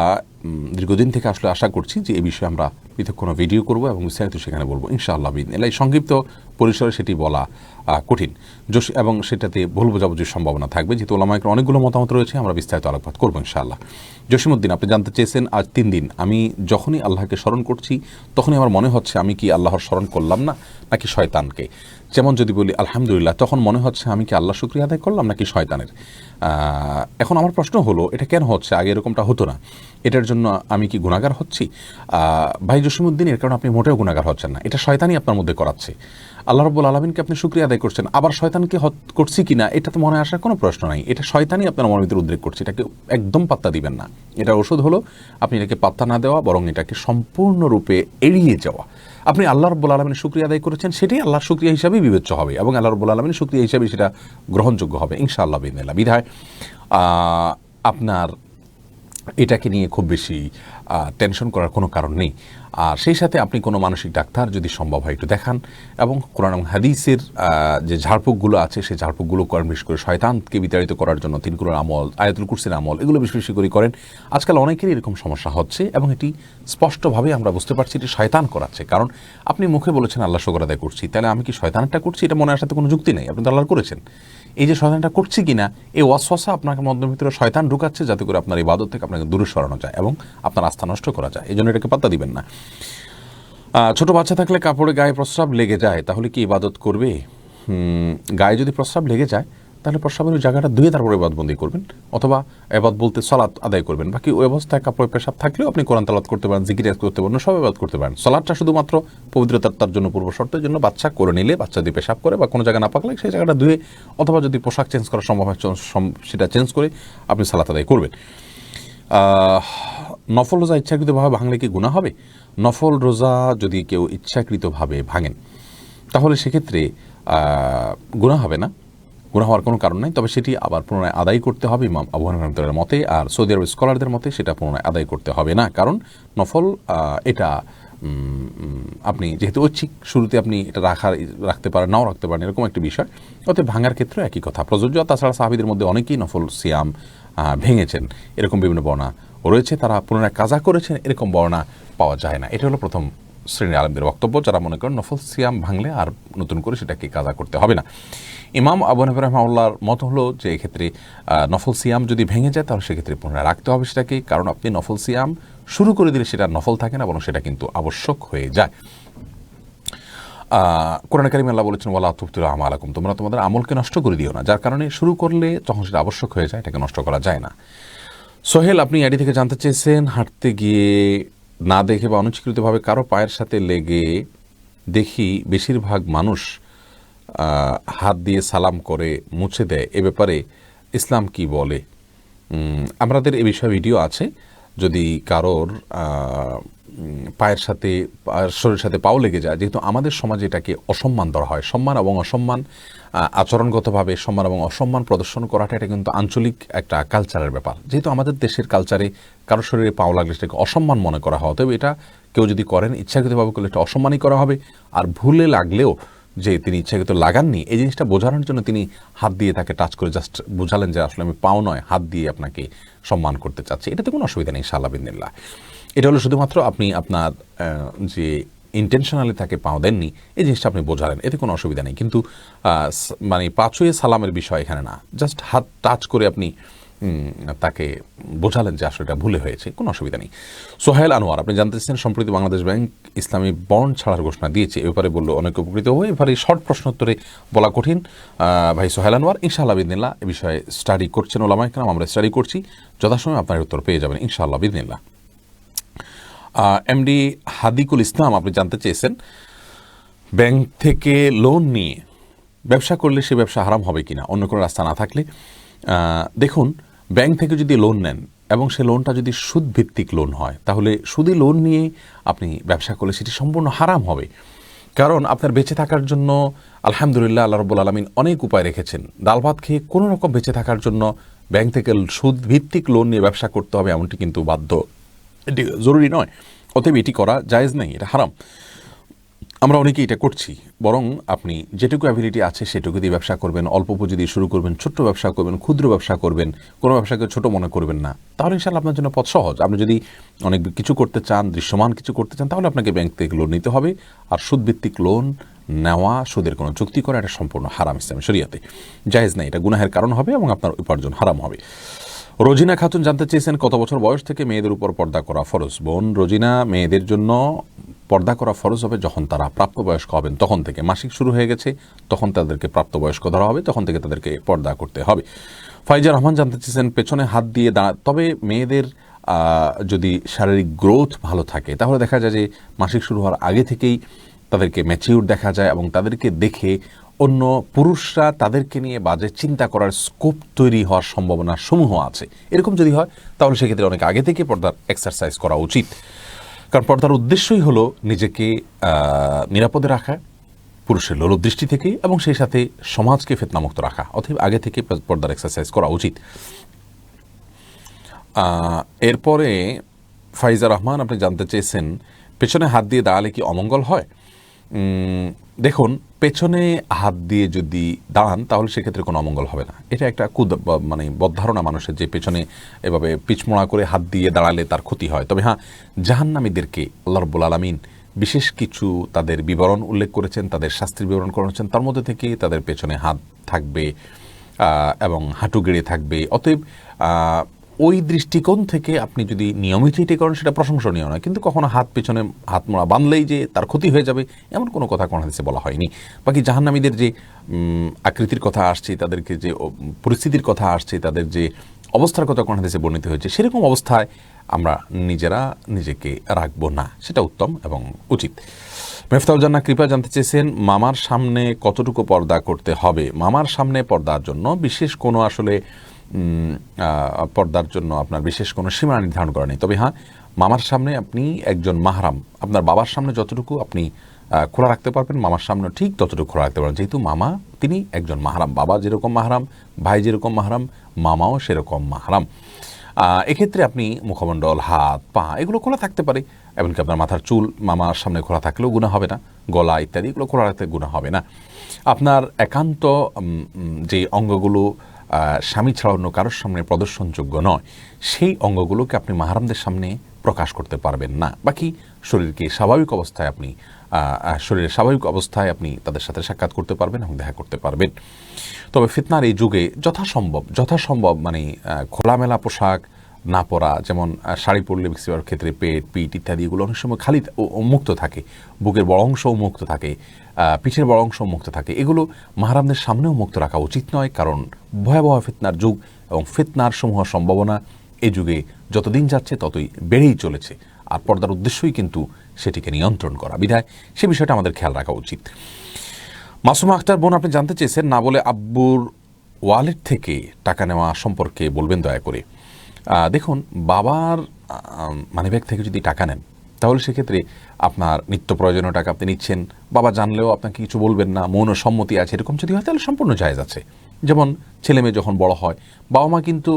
দীর্ঘদিন থেকে আসলে আশা করছি যে এই বিষয়ে আমরা পৃথক কোনো ভিডিও করব এবং বিস্তারিত সেখানে বলবো ইনশাআল্লাহ। এই সংক্ষিপ্ত পরিসরে সেটি বলা কঠিন এবং সেটাতে ভুল বোঝাবুঝির সম্ভাবনা থাকবে, যেহেতু উলামা ইকরামের অনেকগুলো মতামত রয়েছে, আমরা বিস্তারিত আলোকপাত করবো ইনশাআল্লাহ। জসিমউদ্দিন, আপনি জানতে চেয়েছেন আজ 3 দিন আমি যখনই আল্লাহকে স্মরণ করছি তখনই আমার মনে হচ্ছে আমি কি আল্লাহর স্মরণ করলাম না নাকি শয়তানকে। যেমন যদি বলি আলহামদুলিল্লাহ, তখন মনে হচ্ছে আমি কি আল্লাহ শুকরিয়া আদায় করলাম নাকি শয়তানের। এখন আমার প্রশ্ন হলো, এটা কেন হচ্ছে? আগে এরকমটা হতো না, এটার জন্য আমি কি গুনাহগার হচ্ছি? ভাই জসিমউদ্দিন, এর কারণে আপনি মোটেও গুনাহগার হচ্ছেন না, এটা শয়তানই আপনার মধ্যে করাচ্ছে। আল্লাহ রাব্বুল আলামিনকে আপনি শুকরিয়া আদায় করছেন, আবার শয়তানকে করছি কিনা এটা তো মনে আসার কোনো প্রশ্ন নাই, এটা শয়তানই আপনার মনের ভিতরে উদ্রেক করছে, এটাকে একদম পাত্তা দিবেন না। এটা ওষুধ হলো আপনি এটাকে পাত্তা না দেওয়া, বরং এটাকে সম্পূর্ণরূপে এড়িয়ে যাওয়া। আপনি আল্লাহ রাব্বুল আলামিনের শুকরিয়া আদায় করেছেন, সেটাই আল্লাহর শুকরিয়া হিসাবেই বিবেচ্য হবে এবং আল্লাহ রাব্বুল আলামিনের শুকরিয়া হিসাবে সেটা গ্রহণযোগ্য হবে ইনশাআল্লাহ বিইذنিল্লাহ। বিধায় আপনার এটাকে নিয়ে খুব বেশি টেনশন করার কোনো কারণ নেই। আর সেই সাথে আপনি কোনো মানসিক ডাক্তার যদি সম্ভব হয় একটু দেখান এবং কোরআন এবং হাদিসের যে ঝাড়ফুঁকগুলো আছে সেই ঝাড়ফুঁকগুলো করেন, বিশেষ করে শয়তানকে বিতাড়িত করার জন্য 3 কুরআন আমল, আয়াতুল কুরসির আমল, এগুলো বেশি বেশি করে করেন। আজকাল অনেকেরই এরকম সমস্যা হচ্ছে এবং এটি স্পষ্টভাবে আমরা বুঝতে পারছি এটি শয়তান করাচ্ছে। কারণ আপনি মুখে বলেছেন আল্লাহ শুকর আদায় করছি, তাহলে আমি কি শয়তানটা করছি এটা মনে আসাতে কোনো যুক্তি নেই, আপনি তো আল্লাহর করেছেন। এই যে শয়তানটা করছি কিনা এই ওয়াসওয়াসা আপনাকে মনের ভিতরে শয়তান ঢুকাচ্ছে, যাতে করে আপনার ইবাদত থেকে আপনাকে দূরে সরানো যায় এবং আপনার আস্থা নষ্ট করা যায়, এই জন্য এটাকে পাত্তা দিবেন না। ছোট বাচ্চা থাকলে কাপড়ে গায়ে প্রস্রাব লেগে যায়, তাহলে কি ইবাদত করবে? গায়ে যদি প্রস্রাব লেগে যায় তাহলে প্রস্রাবের ওই জায়গাটা ধুয়ে তারপরে ইবাদতবন্দি করবেন, অথবা ইবাদত বলতে সালাত আদায় করবেন। বাকি ওই অবস্থায় কাপড়ে পেশাব থাকলেও আপনি কোরআন তেলাওয়াত করতে পারেন, জিকির করতে পারেন, সব ইবাদত করতে পারেন। সালাতটা শুধুমাত্র পবিত্রতার জন্য, পূর্ব শর্তের জন্য বাচ্চা করে নিলে, বাচ্চা দিয়ে পেশাব করে বা কোনো জায়গা না পাকলে সেই জায়গাটা ধুয়ে, অথবা যদি পোশাক চেঞ্জ করা সম্ভব হয় সেটা চেঞ্জ করে আপনি সালাত আদায় করবেন। নফল রোজা ইচ্ছাকৃতভাবে ভাঙলে কি গুনাহ হবে? নফল রোজা যদি কেউ ইচ্ছাকৃতভাবে ভাঙেন তাহলে সেক্ষেত্রে গুনাহ হবে না, গুনাহ হওয়ার কোনো কারণ নাই। তবে সেটি আবার পুনরায় আদায় করতে হবে ইমাম আবু হানিফার মতে, আর সৌদি আরব স্কলারদের মতে সেটা পুনরায় আদায় করতে হবে না, কারণ নফল এটা আপনি যেহেতু ঐচ্ছিক, শুরুতে আপনি এটা রাখতে পারেন, নাও রাখতে পারেন, এরকম একটি বিষয়। অতএব ভাঙার ক্ষেত্রে একই কথা প্রযোজ্য। তাছাড়া সাহাবীদের মধ্যে অনেকেই নফল সিয়াম ভেঙেছেন, এরকম বিভিন্ন বর্ণনা রয়েছে। তারা পুনরায় কাজা করেছেন, এরকম বর্ণনা পাওয়া যায় না। এটা হলো প্রথম শ্রেণীর আলেমদের বক্তব্য, যারা মনে করেন নফল সিয়াম ভাঙলে আর নতুন করে সেটাকে কাজা করতে হবে না। ইমাম আবু হানিফা রাহিমাহুল্লাহর মত হলো যে এক্ষেত্রে নফল সিয়াম যদি ভেঙে যায় তাহলে সেক্ষেত্রে পুনরায় রাখতে হবে সেটাকে, কারণ আপনি নফল সিয়াম শুরু করে দিলে সেটা নফল থাকে না, বরং সেটা কিন্তু আবশ্যক হয়ে যায়। কোরআনে কারিমে আল্লাহ বলেছেন ওয়ালা তুবতিলু আমালাকুম, তোমরা তোমাদের আমলকে নষ্ট করে দিও না, যার কারণে শুরু করলে যখন সেটা আবশ্যক হয়ে যায় এটাকে নষ্ট করা যায় না। সোহেল, আপনি আইডি থেকে জানতে চেয়েছেন, হাঁটতে গিয়ে না দেখে বা অনুচিকৃতভাবে কারো পায়ের সাথে লেগে দেখি বেশিরভাগ মানুষ হাত দিয়ে সালাম করে মুছে দেয়, এ ব্যাপারে ইসলাম কি বলে? আমাদের এ বিষয়ে ভিডিও আছে। যদি কারোর পায়ের সাথে শরীরের সাথে পাও লেগে যায়, যেহেতু আমাদের সমাজে এটাকে অসম্মান ধরা হয়, সম্মান এবং অসম্মান আচরণগতভাবে সম্মান এবং অসম্মান প্রদর্শন করাটা এটা কিন্তু আঞ্চলিক একটা কালচারের ব্যাপার। যেহেতু আমাদের দেশের কালচারে কারোর শরীরে পাও লাগলে সেটাকে অসম্মান মনে করা হয়, তবে এটা কেউ যদি করেন ইচ্ছাকৃতভাবে করলে এটা অসম্মানই করা হবে। আর ভুলে লাগলেও যে তিনি ইচ্ছাকৃত লাগাননি এই জিনিসটা বোঝানোর জন্য তিনি হাত দিয়ে তাকে টাচ করে জাস্ট বোঝালেন যে আসলে আমি পাও নয়, হাত দিয়ে আপনাকে সম্মান করতে চাচ্ছি, এটাতে কোনো অসুবিধা নেই ইনশাআল্লাহ বিদিনিল্লাহ। এটা হলো শুধুমাত্র আপনি আপনার যে ইন্টেনশনালি তাকে পাও দেননি এই জিনিসটা আপনি বোঝালেন, এতে কোনো অসুবিধা নেই। কিন্তু মানে পা ছুঁয়ে সালামের বিষয় এখানে না, জাস্ট হাত টাচ করে আপনি তাকে বোঝালেন যে আসলে এটা ভুলে হয়েছে, কোনো অসুবিধা নেই। সোহেল আনোয়ার, আপনি জানতে চাচ্ছেন সম্প্রতি বাংলাদেশ ব্যাংক ইসলামী বন্ড ছাড়ার ঘোষণা দিয়েছে, এ ব্যাপারে বললো অনেক উপকৃত হয়ে। এবারে শর্ট প্রশ্ন উত্তরে বলা কঠিন ভাই সোহেল আনোয়ার। ইনশাআল্লাহ বিদিনিল্লাহ এ বিষয়ে স্টাডি করছেন ওলামায়ে কেরাম, আমরা স্টাডি করছি, যথাসময়ে আপনার উত্তর পেয়ে যাবেন ইনশাআল্লাহ বিদিনিল্লাহ। এমডি হাদিকুল ইসলাম, আপনি জানতে চেয়েছেন ব্যাংক থেকে লোন নিয়ে ব্যবসা করলে সে ব্যবসা হারাম হবে কিনা অন্য কোনো রাস্তা না থাকলে। দেখুন, ব্যাংক থেকে যদি লোন নেন এবং সে লোনটা যদি সুদভিত্তিক লোন হয়, তাহলে সুদী লোন নিয়ে আপনি ব্যবসা করলে সেটি সম্পূর্ণ হারাম হবে। কারণ আপনার বেঁচে থাকার জন্য আলহামদুলিল্লাহ আল্লাহ রাব্বুল আলামিন অনেক উপায় রেখেছেন। ডাল ভাত খেয়ে কোনো রকম বেঁচে থাকার জন্য ব্যাংক থেকে সুদভিত্তিক লোন নিয়ে ব্যবসা করতে হবে এমনটি কিন্তু বাধ্য, এটি জরুরি নয়। অতএব এটি করা জায়েজ নেই, এটা হারাম। আমরা অনেকেই এটা করছি। বরং আপনি যেটুকু অ্যাবিলিটি আছে সেটুকু দিয়ে ব্যবসা করবেন, অল্প পুঁজি দিয়ে শুরু করবেন, ছোট্ট ব্যবসা করবেন, ক্ষুদ্র ব্যবসা করবেন, কোনো ব্যবসাকে ছোট মনে করবেন না, তাহলে ইনশাআল্লাহ আপনার জন্য পথ সহজ। আপনি যদি অনেক কিছু করতে চান, দৃশ্যমান কিছু করতে চান, তাহলে আপনাকে ব্যাংক থেকে লোন নিতে হবে। আর সুদভিত্তিক লোন নেওয়া, সুদের কোনো চুক্তি করা, এটা সম্পূর্ণ হারাম ইসলামী শরিয়াতে, জায়েজ নাই, এটা গুনাহের কারণ হবে এবং আপনার উপার্জন হারাম হবে। রোজিনা খাতুন জানতে চেয়েছেন কত বছর বয়স থেকে মেয়েদের উপর পর্দা করা ফরজ? বোন রোজিনা, মেয়েদের জন্য পর্দা করা ফরজ হবে যখন তারা প্রাপ্তবয়স্ক হবেন, তখন থেকে। মাসিক শুরু হয়ে গেছে তখন তাদেরকে প্রাপ্তবয়স্ক ধরা হবে, তখন থেকে তাদেরকে পর্দা করতে হবে। ফাইজা রহমান জানতে চেয়েছেন পেছনে হাত দিয়ে তবে মেয়েদের যদি শারীরিক গ্রোথ ভালো থাকে তাহলে দেখা যায় যে মাসিক শুরু হওয়ার আগে থেকেই তাদেরকে ম্যাচিউর দেখা যায় এবং তাদেরকে দেখে অন্য পুরুষরা তাদেরকে নিয়ে বাজে চিন্তা করার স্কোপ তৈরি হওয়ার সম্ভাবনা সমূহ আছে। এরকম যদি হয় তাহলে সেক্ষেত্রে অনেক আগে থেকে পর্দার এক্সারসাইজ করা উচিত। কারণ পর্দার উদ্দেশ্যই হলো নিজেকে নিরাপদে রাখা পুরুষের লোলুপ দৃষ্টি থেকে এবং সেই সাথে সমাজকে ফিতনামুক্ত রাখা। অতএব আগে থেকে পর্দার এক্সারসাইজ করা উচিত। এরপরে ফাইজা রহমান, আপনি জানতে চেয়েছেন পেছনে হাত দিয়ে দাঁড়ালে কি অমঙ্গল হয়? দেখুন, পেছনে হাত দিয়ে যদি দাঁড়ান তাহলে সেক্ষেত্রে কোনো অমঙ্গল হবে না। এটা একটা মানে বদধারণা মানুষের, যে পেছনে এভাবে পিছমোড়া করে হাত দিয়ে দাঁড়ালে তার ক্ষতি হয়। তবে হ্যাঁ, জাহান্নামীদেরকে আল্লাহ রাব্বুল আলামিন বিশেষ কিছু তাদের বিবরণ উল্লেখ করেছেন, তাদের শাস্তির বিবরণ করেছেন, তার মধ্যে থেকে তাদের পেছনে হাত থাকবে এবং হাঁটু গেড়ে থাকবে। অতএব ওই দৃষ্টিকোণ থেকে আপনি যদি নিয়মিত এটি করেন সেটা প্রশংসনীয় নয়, কিন্তু কখনো হাত পেছনে হাত মোড়া বাঁধলেই যে তার ক্ষতি হয়ে যাবে এমন কোনো কথা কোনো হাদিসে বলা হয়নি। বাকি জাহান্নামীদের যে আকৃতির কথা আসছে, তাদেরকে যে পরিস্থিতির কথা আসছে, তাদের যে অবস্থার কথা কোনো হাদিসে বর্ণিত হয়েছে, সেরকম অবস্থায় আমরা নিজেরা নিজেকে রাখবো না, সেটা উত্তম এবং উচিত। মেফতাহুল জান্নাহ কৃপা জানতে চেয়েছেন মামার সামনে কতটুকু পর্দা করতে হবে? মামার সামনে পর্দার জন্য বিশেষ কোনো আসলে পর্দার জন্য আপনার বিশেষ কোনো সীমানা নির্ধারণ করা নেই। তবে হ্যাঁ, মামার সামনে আপনি একজন মাহরাম, আপনার বাবার সামনে যতটুকু আপনি খোলা রাখতে পারবেন মামার সামনে ঠিক ততটুকু খোলা রাখতে পারবেন, যেহেতু মামা তিনি একজন মাহরাম। বাবা যেরকম মাহরাম, ভাই যেরকম মাহরাম, মামাও সেরকম মাহরাম। এক্ষেত্রে আপনি মুখমণ্ডল, হাত, পা এগুলো খোলা থাকতে পারে, এমনকি আপনার মাথার চুল মামার সামনে খোলা থাকলেও গুনাহ হবে না, গলা ইত্যাদি এগুলো খোলা রাখতে গুনাহ হবে না। আপনার একান্ত যে অঙ্গগুলো স্বামী ছাড়া অন্য কারোর সামনে প্রদর্শনযোগ্য নয়, সেই অঙ্গগুলোকে আপনি মাহরামদের সামনে প্রকাশ করতে পারবেন না। বাকি শরীরের স্বাভাবিক অবস্থায় আপনি তাদের সাথে সাক্ষাৎ করতে পারবেন এবং দেখা করতে পারবেন। তবে ফিতনার এই যুগে যথাসম্ভব মানে খোলামেলা পোশাক না পরা, যেমন শাড়ি পরলে বেশিরভাগ ক্ষেত্রে পেট, পিঠ ইত্যাদি এগুলো অনেক সময় খালি মুক্ত থাকে, বুকের বড় অংশও মুক্ত থাকে, পিঠের বড় অংশও মুক্ত থাকে, এগুলো মাহরামদের সামনেও মুক্ত রাখা উচিত নয়, কারণ ভয়াবহ ফিতনার যুগ এবং ফিতনার সমূহ সম্ভাবনা এই যুগে যতদিন যাচ্ছে ততই বেড়েই চলেছে। আর পর্দার উদ্দেশ্যই কিন্তু সেটিকে নিয়ন্ত্রণ করা, বিধায় সে বিষয়টা আমাদের খেয়াল রাখা উচিত। মাসুমা আক্তার বোন, আপনি জানতে চেয়েছেন না বলে আব্বুর ওয়ালেট থেকে টাকা নেওয়া সম্পর্কে বলবেন দয়া করে। দেখুন, বাবার মানিব্যাগ থেকে যদি টাকা নেন তাহলে সেক্ষেত্রে আপনার নিত্য প্রয়োজনীয় টাকা আপনি নিচ্ছেন, বাবা জানলেও আপনাকে কিছু বলবেন না, মৌন সম্মতি আছে, এরকম যদি হয় তাহলে সম্পূর্ণ জায়েজ আছে। যেমন ছেলে মেয়ে যখন বড় হয়, বাবা মা কিন্তু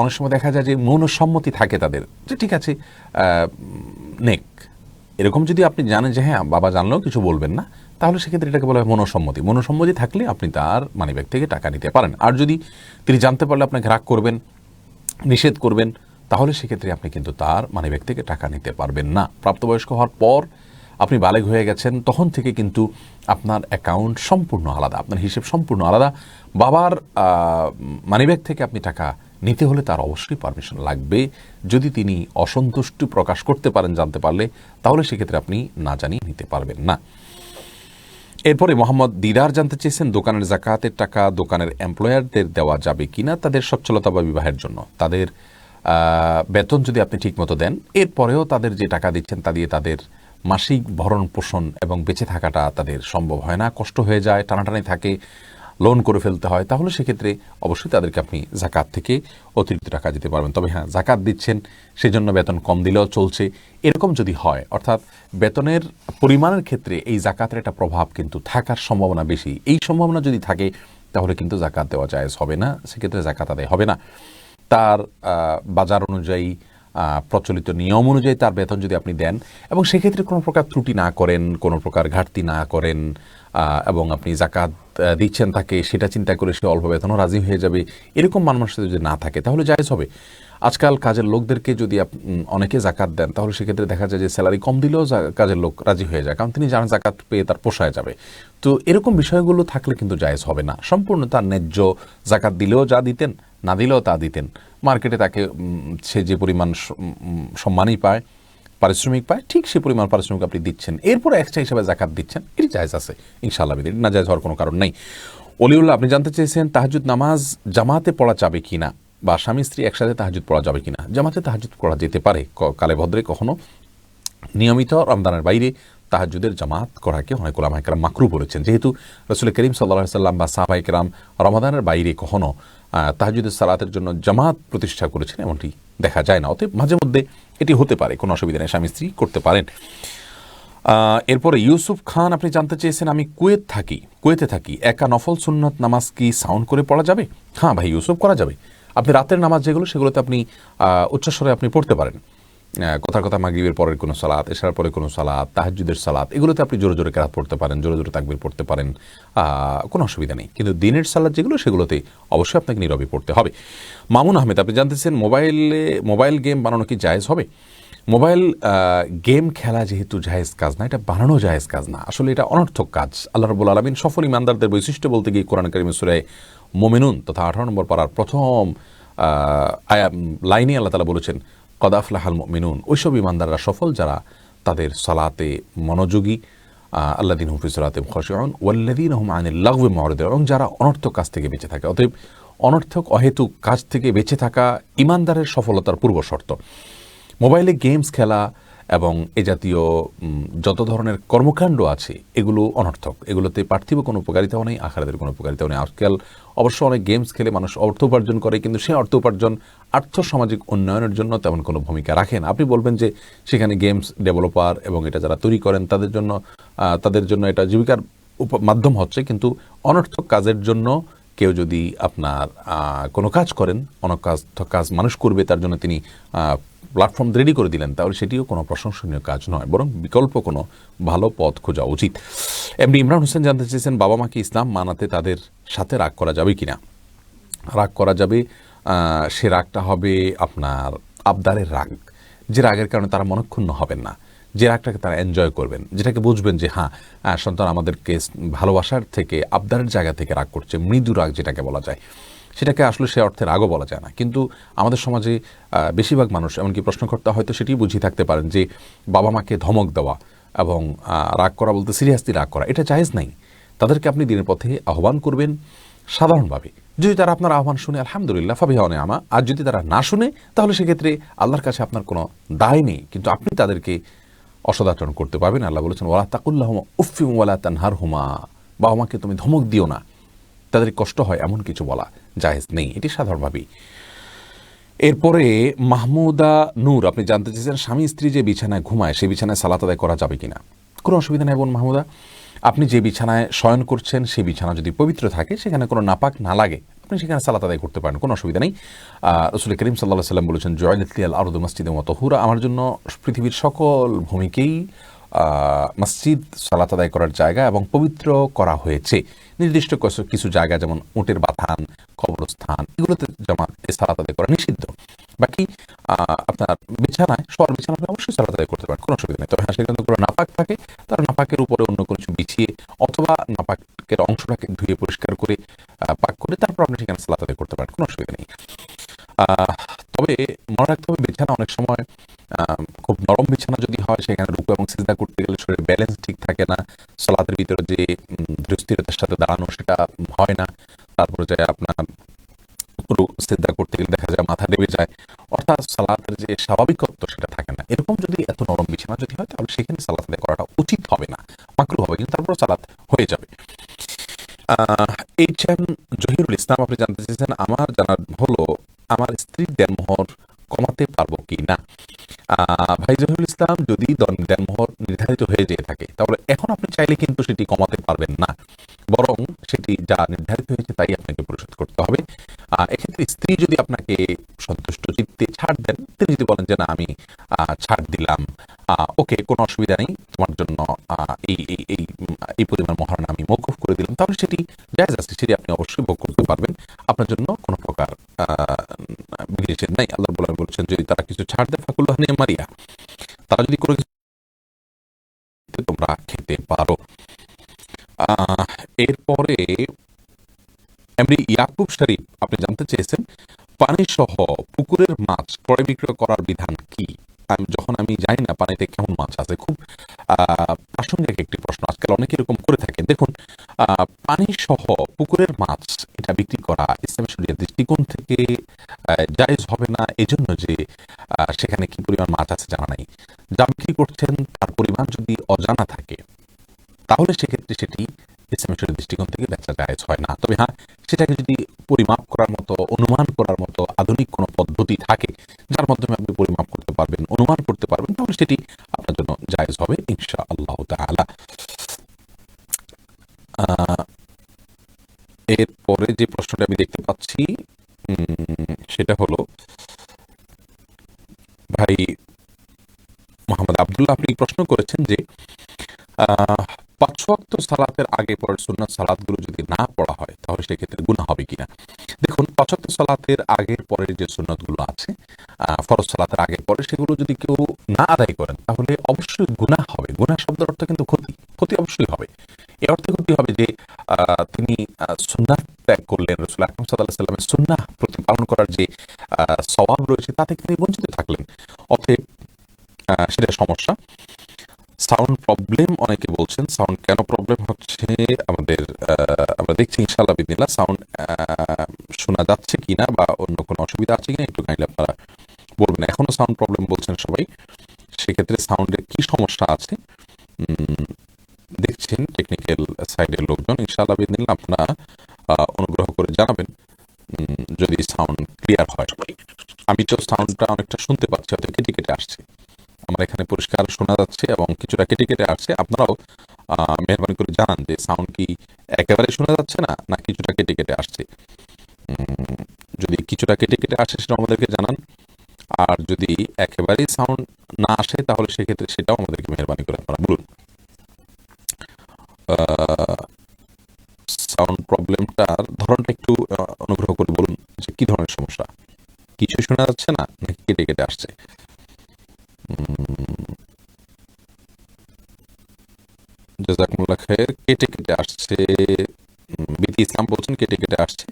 অনেক সময় দেখা যায় যে মৌন সম্মতি থাকে তাদের, যে ঠিক আছে নেক, এরকম যদি আপনি জানেন যে হ্যাঁ বাবা জানলেও কিছু বলবেন না, তাহলে সেক্ষেত্রে এটাকে বলা হয় মনোসম্মতি থাকলে আপনি তার মানিব্যাগ থেকে টাকা নিতে পারেন। আর যদি তিনি জানতে পারলে আপনাকে রাগ করবেন, নিষেধ করবেন, তাহলে সেক্ষেত্রে আপনি কিন্তু তার মানিব্যাগ থেকে টাকা নিতে পারবেন না। প্রাপ্তবয়স্ক হওয়ার পর আপনি বালেগ হয়ে গেছেন, তখন থেকে কিন্তু আপনার অ্যাকাউন্ট সম্পূর্ণ আলাদা, আপনার হিসেব সম্পূর্ণ আলাদা। বাবার মানিব্যাগ থেকে আপনি টাকা নিতে হলে তার অবশ্যই পারমিশন লাগবে। যদি তিনি অসন্তুষ্টি প্রকাশ করতে পারেন জানতে পারলে, তাহলে সেক্ষেত্রে আপনি না জানিয়ে নিতে পারবেন না। এরপরে মোহাম্মদ দিদার জানতে চেয়েছেন দোকানের জাকাতের টাকা দোকানের এমপ্লয়ারদের দেওয়া যাবে কিনা তাদের সচ্ছলতা বা বিবাহের জন্য। তাদের বেতন যদি আপনি ঠিকমতো দেন, এরপরেও তাদের যে টাকা দিচ্ছেন তা দিয়ে তাদের মাসিক ভরণ পোষণ এবং বেঁচে থাকাটা তাদের সম্ভব হয় না, কষ্ট হয়ে যায়, টানাটানি থাকে, লোন করে ফেলতে হয়, তাহলে সেক্ষেত্রে অবশ্যই তাদেরকে আপনি জাকাত থেকে অতিরিক্ত টাকা দিতে পারবেন। তবে হ্যাঁ, জাকাত দিচ্ছেন সেজন্য বেতন কম দিলেও চলছে, এরকম যদি হয়, অর্থাৎ বেতনের পরিমাণের ক্ষেত্রে এই জাকাতের একটা প্রভাব কিন্তু থাকার সম্ভাবনা বেশি, এই সম্ভাবনা যদি থাকে তাহলে কিন্তু জাকাত দেওয়া জায়েজ হবে না, সেক্ষেত্রে জাকাত আদায় হবে না। তার বাজার অনুযায়ী প্রচলিত নিয়ম অনুযায়ী তার বেতন যদি আপনি দেন এবং সেক্ষেত্রে কোনো প্রকার ত্রুটি না করেন, কোনো প্রকার ঘাটতি না করেন, এবং আপনি জাকাত দিচ্ছেন তাকে সেটা চিন্তা করে সে অল্প বেতনও রাজি হয়ে যাবে, এরকম মানসিকতা যদি না থাকে তাহলে জায়েজ হবে। আজকাল কাজের লোকদেরকে যদি অনেকে জাকাত দেন তাহলে সেক্ষেত্রে দেখা যায় যে স্যালারি কম দিলেও কাজের লোক রাজি হয়ে যায়, কারণ তিনি জানেন জাকাত পেয়ে তার পোষায় যাবে। তো এরকম বিষয়গুলো থাকলে কিন্তু জায়েজ হবে না। সম্পূর্ণ তার ন্যায্য জাকাত দিলেও যা দিতেন, না দিলেও তা দিতেন, মার্কেটে তাকে সে যে পরিমাণ সম্মানই পায়, পারিশ্রমিক পায়, ঠিক সে পরিমাণ পারিশ্রমিক আপনি দিচ্ছেন, এরপর এক্সট্রা হিসাবে জাকাত দিচ্ছেন, এটি জায়েজ আছে ইনশাআল্লাহ, না জায়েজ হওয়ার কোনো কারণ নেই। অলিউল্লাহ, আপনি জানতে চেয়েছেন তাহাজ্জুদ নামাজ জামাতে পড়া যাবে কিনা, বা স্বামী স্ত্রী একসাথে তাহাজ্জুদ পড়া যাবে কিনা। জামাতে তাহাজ্জুদ পড়া যেতে পারে, কালে ভদ্রে কখনো নিয়মিত রমজানের বাইরে তাহাজ্জুদের জামাত করাকে অনেক ওলামায়ে কেরাম মাকরু বলেছেন, যেহেতু রাসূল করিম সাল্লাল্লাহু আলাইহি সাল্লাম বা সাহাবায়ে কেরাম রমাদানের বাইরে কখনো তাহাজ্জুদের সালাতের জন্য জামাত প্রতিষ্ঠা করেছেন এমনটি দেখা যায় না। অতএব মাঝে মধ্যে এটি হতে পারে, কোনো অসুবিধা নেই, স্বামী স্ত্রী করতে পারেন। এরপরে ইউসুফ খান, আপনি জানতে চেয়েছেন আমি কুয়েতে থাকি, একা নফল সুন্নত নামাজ কি সাউন্ড করে পড়া যাবে? হ্যাঁ ভাই ইউসুফ, করা যাবে। আপনি রাতের নামাজ সেগুলোতে আপনি উচ্চস্বরে আপনি পড়তে পারেন, কথার কথা মাগরিবের পরের কোনো সালাত, এশার পরে কোনো সালাত, তাহাজ্জুদের সালাত, এগুলোতে আপনি জোরে জোরে কেরাত পড়তে পারেন, জোরে জোরে তাকবীর পড়তে পারেন, কোনো অসুবিধা নেই। কিন্তু দিনের সালাত সেগুলোতে অবশ্যই আপনাকে নীরবে পড়তে হবে। মামুন আহমেদ, আপনি জানতেছেন মোবাইল গেম বানানো কি জায়েজ হবে? মোবাইল গেম খেলা যেহেতু জায়েজ কাজ না, এটা বানানো জায়েজ কাজ না, আসলে এটা অনর্থক কাজ। আল্লাহ রাব্বুল আলামিন সফল ইমানদারদের বৈশিষ্ট্য বলতে গিয়ে কোরআন কারীমের সূরা মুমিনুন তথা 18 নম্বর পারার প্রথম লাইনে আল্লাহ তাআলা বলেছেন কদ আফলাহাল মুমিনুন, ওইসব ইমানদাররা সফল যারা তাদের সালাতে মনোযোগী, আল্লাযীনা হুম ফি সালাতিহিম খাশিউন ওয়াল্লাযীনা হুম আনিল লাগওয়ি মুরিদুন, এবং যারা অনর্থক কাজ থেকে বেঁচে থাকে। অতএব অনর্থক অহেতুক কাজ থেকে বেঁচে থাকা ইমানদারের সফলতার পূর্ব শর্ত। মোবাইলে গেমস খেলা এবং এ জাতীয় যত ধরনের কর্মকাণ্ড আছে এগুলো অনর্থক, এগুলোতে পার্থিব কোনো উপকারিতাও নেই, আখিরাতের কোনো উপকারিতাও নেই। আজকাল অবশ্য অনেক গেমস খেলে মানুষ অর্থ উপার্জন করে, কিন্তু সেই অর্থ উপার্জন আর্থসামাজিক উন্নয়নের জন্য তেমন কোনো ভূমিকা রাখে না। আপনি বলবেন যে সেখানে গেমস ডেভেলপার এবং এটা যারা তৈরি করেন তাদের জন্য এটা জীবিকার মাধ্যম হচ্ছে, কিন্তু অনর্থক কাজের জন্য কেউ যদি আপনার কোনো কাজ করেন, অনেক কাজ মানুষ করবে, তার জন্য তিনি প্ল্যাটফর্ম রেডি করে দিলেন, তাহলে সেটিও কোনো প্রশংসনীয় কাজ নয়, বরং বিকল্প কোনো ভালো পথ খোঁজা উচিত। এমনি ইমরান হোসেন জানতে চেয়েছেন, বাবা মাকে ইসলাম মানাতে তাদের সাথে রাগ করা যাবে কিনা? রাগ করা যাবে, সে রাগটা হবে আপনার আবদারের রাগ, যে রাগের কারণে তারা মনক্ষুণ্ণ হবেন না, যে রাগটাকে তারা এনজয় করবেন, যেটাকে বুঝবেন যে হ্যাঁ সন্তান আমাদেরকে ভালোবাসার থেকে আবদারের জায়গা থেকে রাগ করছে, মৃদু রাগ যেটাকে বলা যায়, সেটাকে আসলে সে অর্থে রাগও বলা যায় না। কিন্তু আমাদের সমাজে বেশিরভাগ মানুষ, এমনকি প্রশ্নকর্তা হয়তো সেটি বুঝিয়ে থাকতে পারেন যে বাবা মাকে ধমক দেওয়া এবং রাগ করা বলতে সিরিয়াসলি রাগ করা, এটা জায়েজ নাই। তাদেরকে আপনি দিনের পথে আহ্বান করবেন সাধারণভাবে, যদি তারা আপনার আহ্বান শুনে আলহামদুলিল্লাহ ফাবিহা নেআমা, আর যদি তারা না শুনে তাহলে সেক্ষেত্রে আল্লাহর কাছে আপনার কোনো দায় নেই, কিন্তু আপনি তাদেরকে অসদাচরণ করতে পারবেন। আল্লাহ বলেছেন, ওয়ালা তাকুল্লাহুমা উফফিন ওয়ালা তানহারহুমা, বাবা মাকে তুমি ধমক দিও না, তাদের কষ্ট হয় এমন কিছু বলা জায়েজ নেই, এটি সাধারণভাবেই। এরপরে মাহমুদা নূর আপনি জানতে চেয়েছেন, স্বামী স্ত্রী যে বিছানায় ঘুমায় সেই বিছানায় সালাত আদায় করা যাবে কিনা? কোনো অসুবিধা নেই বোন মাহমুদা, আপনি যে বিছানায় শয়ন করছেন সেই বিছানা যদি পবিত্র থাকে, সেখানে কোনো নাপাক না লাগে, আপনি সেখানে সালাত আদায় করতে পারেন, কোনো অসুবিধা নেই। রাসূল করিম সাল্লাল্লাহু আলাইহি ওয়াসাল্লাম বলেছেন, জুইলাত লিয়াল আরদু মাসজিদান ওয়া তাহুরা, আমার জন্য পৃথিবীর সকল ভূমিকেই মসজিদ সালাত আদায় করার জায়গা এবং পবিত্র করা হয়েছে। নির্দিষ্ট কিছু জায়গা যেমন উটের বাথান, কবরস্থান, এগুলোতে সালাত আদায় করা নিষিদ্ধ। বাকি আপনার বিছানায় শোয়ার বিছানায় অবশ্যই সালাত আদায় করতে পারেন, কোনো অসুবিধা নেই। তবে সেখানে কোনো নাপাক থাকে, তার নাপাকের উপরে অন্য কোনো কিছু বিছিয়ে অথবা নাপাকের অংশটাকে ধুয়ে পরিষ্কার করে পাক করে তারপর আপনি সেখানে সালাত আদায় করতে পারেন, কোনো অসুবিধা নেই। তবে মনে রাখতে হবে, বিছানা অনেক সময় খুব নরম বিছানা যদি হয়, সেখানে রুকু এবং সিজদা করতে গেলে শরীরের ব্যালেন্স ঠিক থাকে না, সালাতের ভিতরে যে দৃঢ়তার সাথে দাঁড়ানো সেটা হয় না, তারপরে যায় আপনার পুরো সিজদা করতে গেলে দেখা যায় মাথা ডেবে যায়, অর্থাৎ সালাতের যে স্বাভাবিকত্ব সেটা থাকে না। এরকম যদি এত নরম বিছানা যদি হয়, তাহলে সেখানে সালাত আদায় করাটা উচিত হবে না, মাকরুহ হবে, কিন্তু তারপর সালাত হয়ে যাবে। এইচ.এম. জহিরুল ইসলাম আপনি জানতে চেয়েছেন, আমার জানার হলো আমার স্ত্রীর দেনমোহর কমাতে পারবো কি না? ভাই জহিরুল ইসলাম, যদি দেনমোহর নির্ধারিত হয়ে যেয়ে থাকে, তাহলে এখন আপনি চাইলে কিন্তু সেটি কমাতে পারবেন না, বরং সেটি যা নির্ধারিত হয়েছে তাই আপনাকে পরিশোধ করতে হবে। এক্ষেত্রে স্ত্রী যদি আপনাকে সন্তুষ্ট চিত্তে ছাড় দেন, তিনি যদি বলেন যে না আমি ছাড় দিলাম, ওকে কোনো অসুবিধা নেই, তোমার জন্য এই পরিমাণ মহারণা আমি মওকুফ করে দিলাম, তাহলে সেটি জায়েজ আছে, সেটি আপনি অবশ্যই ভোগ করতে পারবেন, আপনার জন্য কোনো প্রকার বিধিনিষেধ নাই। আল্লাহ বলেছেন, যদি তারা কিছু ছাড় দেয় ফাকুল্লাহ মারিয়া, তারা যদি কোনো কিছু তোমরা খেতে পারো। এরপরে এমনি ইয়াকুব শরীফ আপনি জানতে চেয়েছেন, পানি সহ পুকুরের মাছ ক্রয় বিক্রয় করার বিধান কি? যখন আমি জানি না পানিতে কেমন মাছ আছে, খুব প্রাসঙ্গিক একটি প্রশ্ন, আজকাল অনেকে এরকম করে থাকেন। দেখুন, পানি সহ পুকুরের মাছ এটা বিক্রি করা ইসলামী শরীয়তের দৃষ্টিকোণ থেকে জায়েজ হবে না, এজন্য যে সেখানে কি পরিমাণ মাছ আছে জানা নাই। যা বিক্রি করছেন তার পরিমাণ যদি অজানা থাকে, তাহলে সেক্ষেত্রে সেটি ইসলামী শরীয়তের দৃষ্টিকোণ থেকে বেচা জায়েজ হয় না। তবে হ্যাঁ, সেটাকে যদি পরিমাপ করার মতো, অনুমান করার মতো আধুনিক কোনো পদ্ধতি থাকে যার মাধ্যমে আপনি পরিমাপ করতে পারবেন, অনুমান করতে পারবেন, তাহলে সেটি আপনার জন্য জায়েজ হবে ইনশাআল্লাহ তাআলা। এরপরে যে প্রশ্নটা আমি দেখতে পাচ্ছি সেটা হলো, ভাই মোহাম্মদ আব্দুল্লাহ আপনি প্রশ্ন করেছেন যে 5 ওয়াক্ত সালাতের আগে পরের সুন্নাত সালাতগুলো যদি না পড়া হয় তাহলে সেক্ষেত্রে গুনাহ হবে কিনা? দেখুন, 5 ওয়াক্ত সালাতের আগের পরের যে সুন্নাতগুলো আছে, ফরজ সালাতের আগের পরে, সেগুলো যদি কেউ না আদায় করেন তাহলে অবশ্যই গুনাহ হবে। গুনাহ শব্দের অর্থ কিন্তু ক্ষতি অবশ্যই হবে। এ অর্থে ক্ষতি হবে যে তিনি সুন্নাত ত্যাগ করলেন, রাসূল আকরাম সাল্লাল্লাহু আলাইহি ওয়াসাল্লামের সুন্নাহ প্রতিপালন করার যে সওয়াব রয়েছে তা থেকে তিনি বঞ্চিত থাকলেন, অতএব সেটা সমস্যা। সাউন্ড প্রবলেম অনেকে বলছেন, সাউন্ড কেন প্রবলেম হচ্ছে আমাদের আমরা দেখছি ইনশাআল্লাহ বিদিনিল্লাহ সাউন্ড শোনা যাচ্ছে কিনা বা অন্য কোনো অসুবিধা আছে কিনা একটু কাইন্ডলি আপনারা বলবেন। এখনো সাউন্ড প্রবলেম বলছেন সবাই, সেক্ষেত্রে সাউন্ডের কি সমস্যা আছে দেখছেন টেকনিক্যাল সাইডের লোকজন, ইনশাআল্লাহ বিদিনিল্লাহ আপনারা অনুগ্রহ করে জানাবেন যদি সাউন্ড ক্লিয়ার হয়। আমি তো সাউন্ডটা অনেকটা শুনতে পাচ্ছি, হয়তো কেটে কেটে আসছে, আমার এখানে পরিষ্কার শোনা যাচ্ছে এবং কিছুটা কেটে কেটে আসছে। আপনারাও মেহরবানি করে জানান যে সাউন্ড কি একেবারে শোনা যাচ্ছে না, না কিছুটা কেটে কেটে আসছে? যদি কিছুটা কেটে কেটে আসে সেটা আমাদেরকে জানান, আর যদি একেবারেই সাউন্ড না আসে তাহলে সেক্ষেত্রে সেটাও আমাদেরকে মেহরবানি করে আপনারা বলুন। সাউন্ড প্রবলেমটার ধরনটা একটু অনুগ্রহ করে বলুন যে কি ধরনের সমস্যা, কিছু শোনা যাচ্ছে না নাকি কেটে কেটে আসছে? জাযাকুমুল্লাহ খায়ের। কেটে কেটে আসছে, বিতি ইসলাম বলছেন কেটে কেটে আসছে।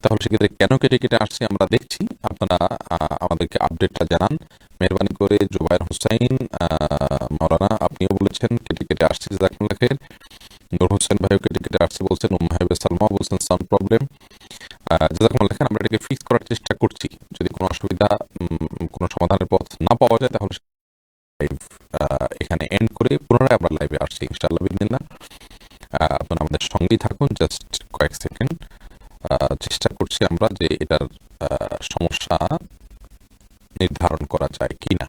তাহলে সেক্ষেত্রে কেন কেটে কেটে আসছে আমরা দেখছি, আপনারা আমাদেরকে আপডেটটা জানান মেহরবানি করে। জুবায়ের হোসাইন মাওলানা আপনিও বলেছেন কেটে কেটে আসছে, জাযাকুমুল্লাহ খায়ের। নূর হোসেন ভাইও কেটে কেটে আসছে বলছেন, হাবিব সালমা বলছেন সাউন্ড প্রবলেম। জাযাকুমুল্লাহ খায়ের, আমরা এটাকে ফিক্স করার চেষ্টা করছি। যদি কোনো অসুবিধা, কোনো সমাধানের পথ না পাওয়া যায় তাহলে লাইভ এখানে এন্ড করে পুনরায় আমরা লাইভে আসছি ইনশাআল্লাহ বিদিনিল্লাহ। আপনারা আমাদের সঙ্গেই থাকুন, জাস্ট কয়েক সেকেন্ড। চেষ্টা করছি আমরা যে এটার সমস্যা নির্ধারণ করা যায় কিনা।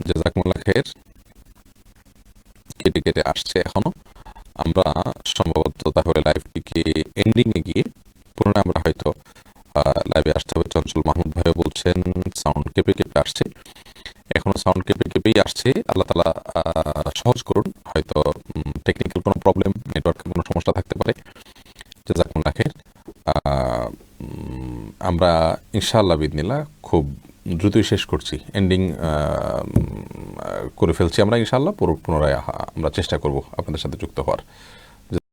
জাযাকুমুল্লাহ খায়ের। কেটে কেটে আসছে এখনো, আমরা সম্ভবত তাহলে লাইভটিকে এন্ডিংয়ে গিয়ে পুনরায় আমরা হয়তো লাইভে আসতে হবে। চঞ্চল মাহমুদ ভাইও বলছেন সাউন্ড কেঁপে কেঁপে আসছে, এখনো সাউন্ড কেঁপে কেঁপেই আসছে। আল্লাহ তাআলা সহজ করুন, হয়তো টেকনিক্যাল কোনো প্রবলেম, নেটওয়ার্কের কোনো সমস্যা থাকতে পারে। জাযাকুমুল্লাহ খায়ের। আমরা ইনশাআল্লাহ বিদিনিল্লাহ খুব দ্রুতই শেষ করছি, এন্ডিং করে ফেলছি আমরা ইনশাআল্লাহ। পুনরায় আমরা চেষ্টা করব আপনাদের সাথে যুক্ত হওয়ার।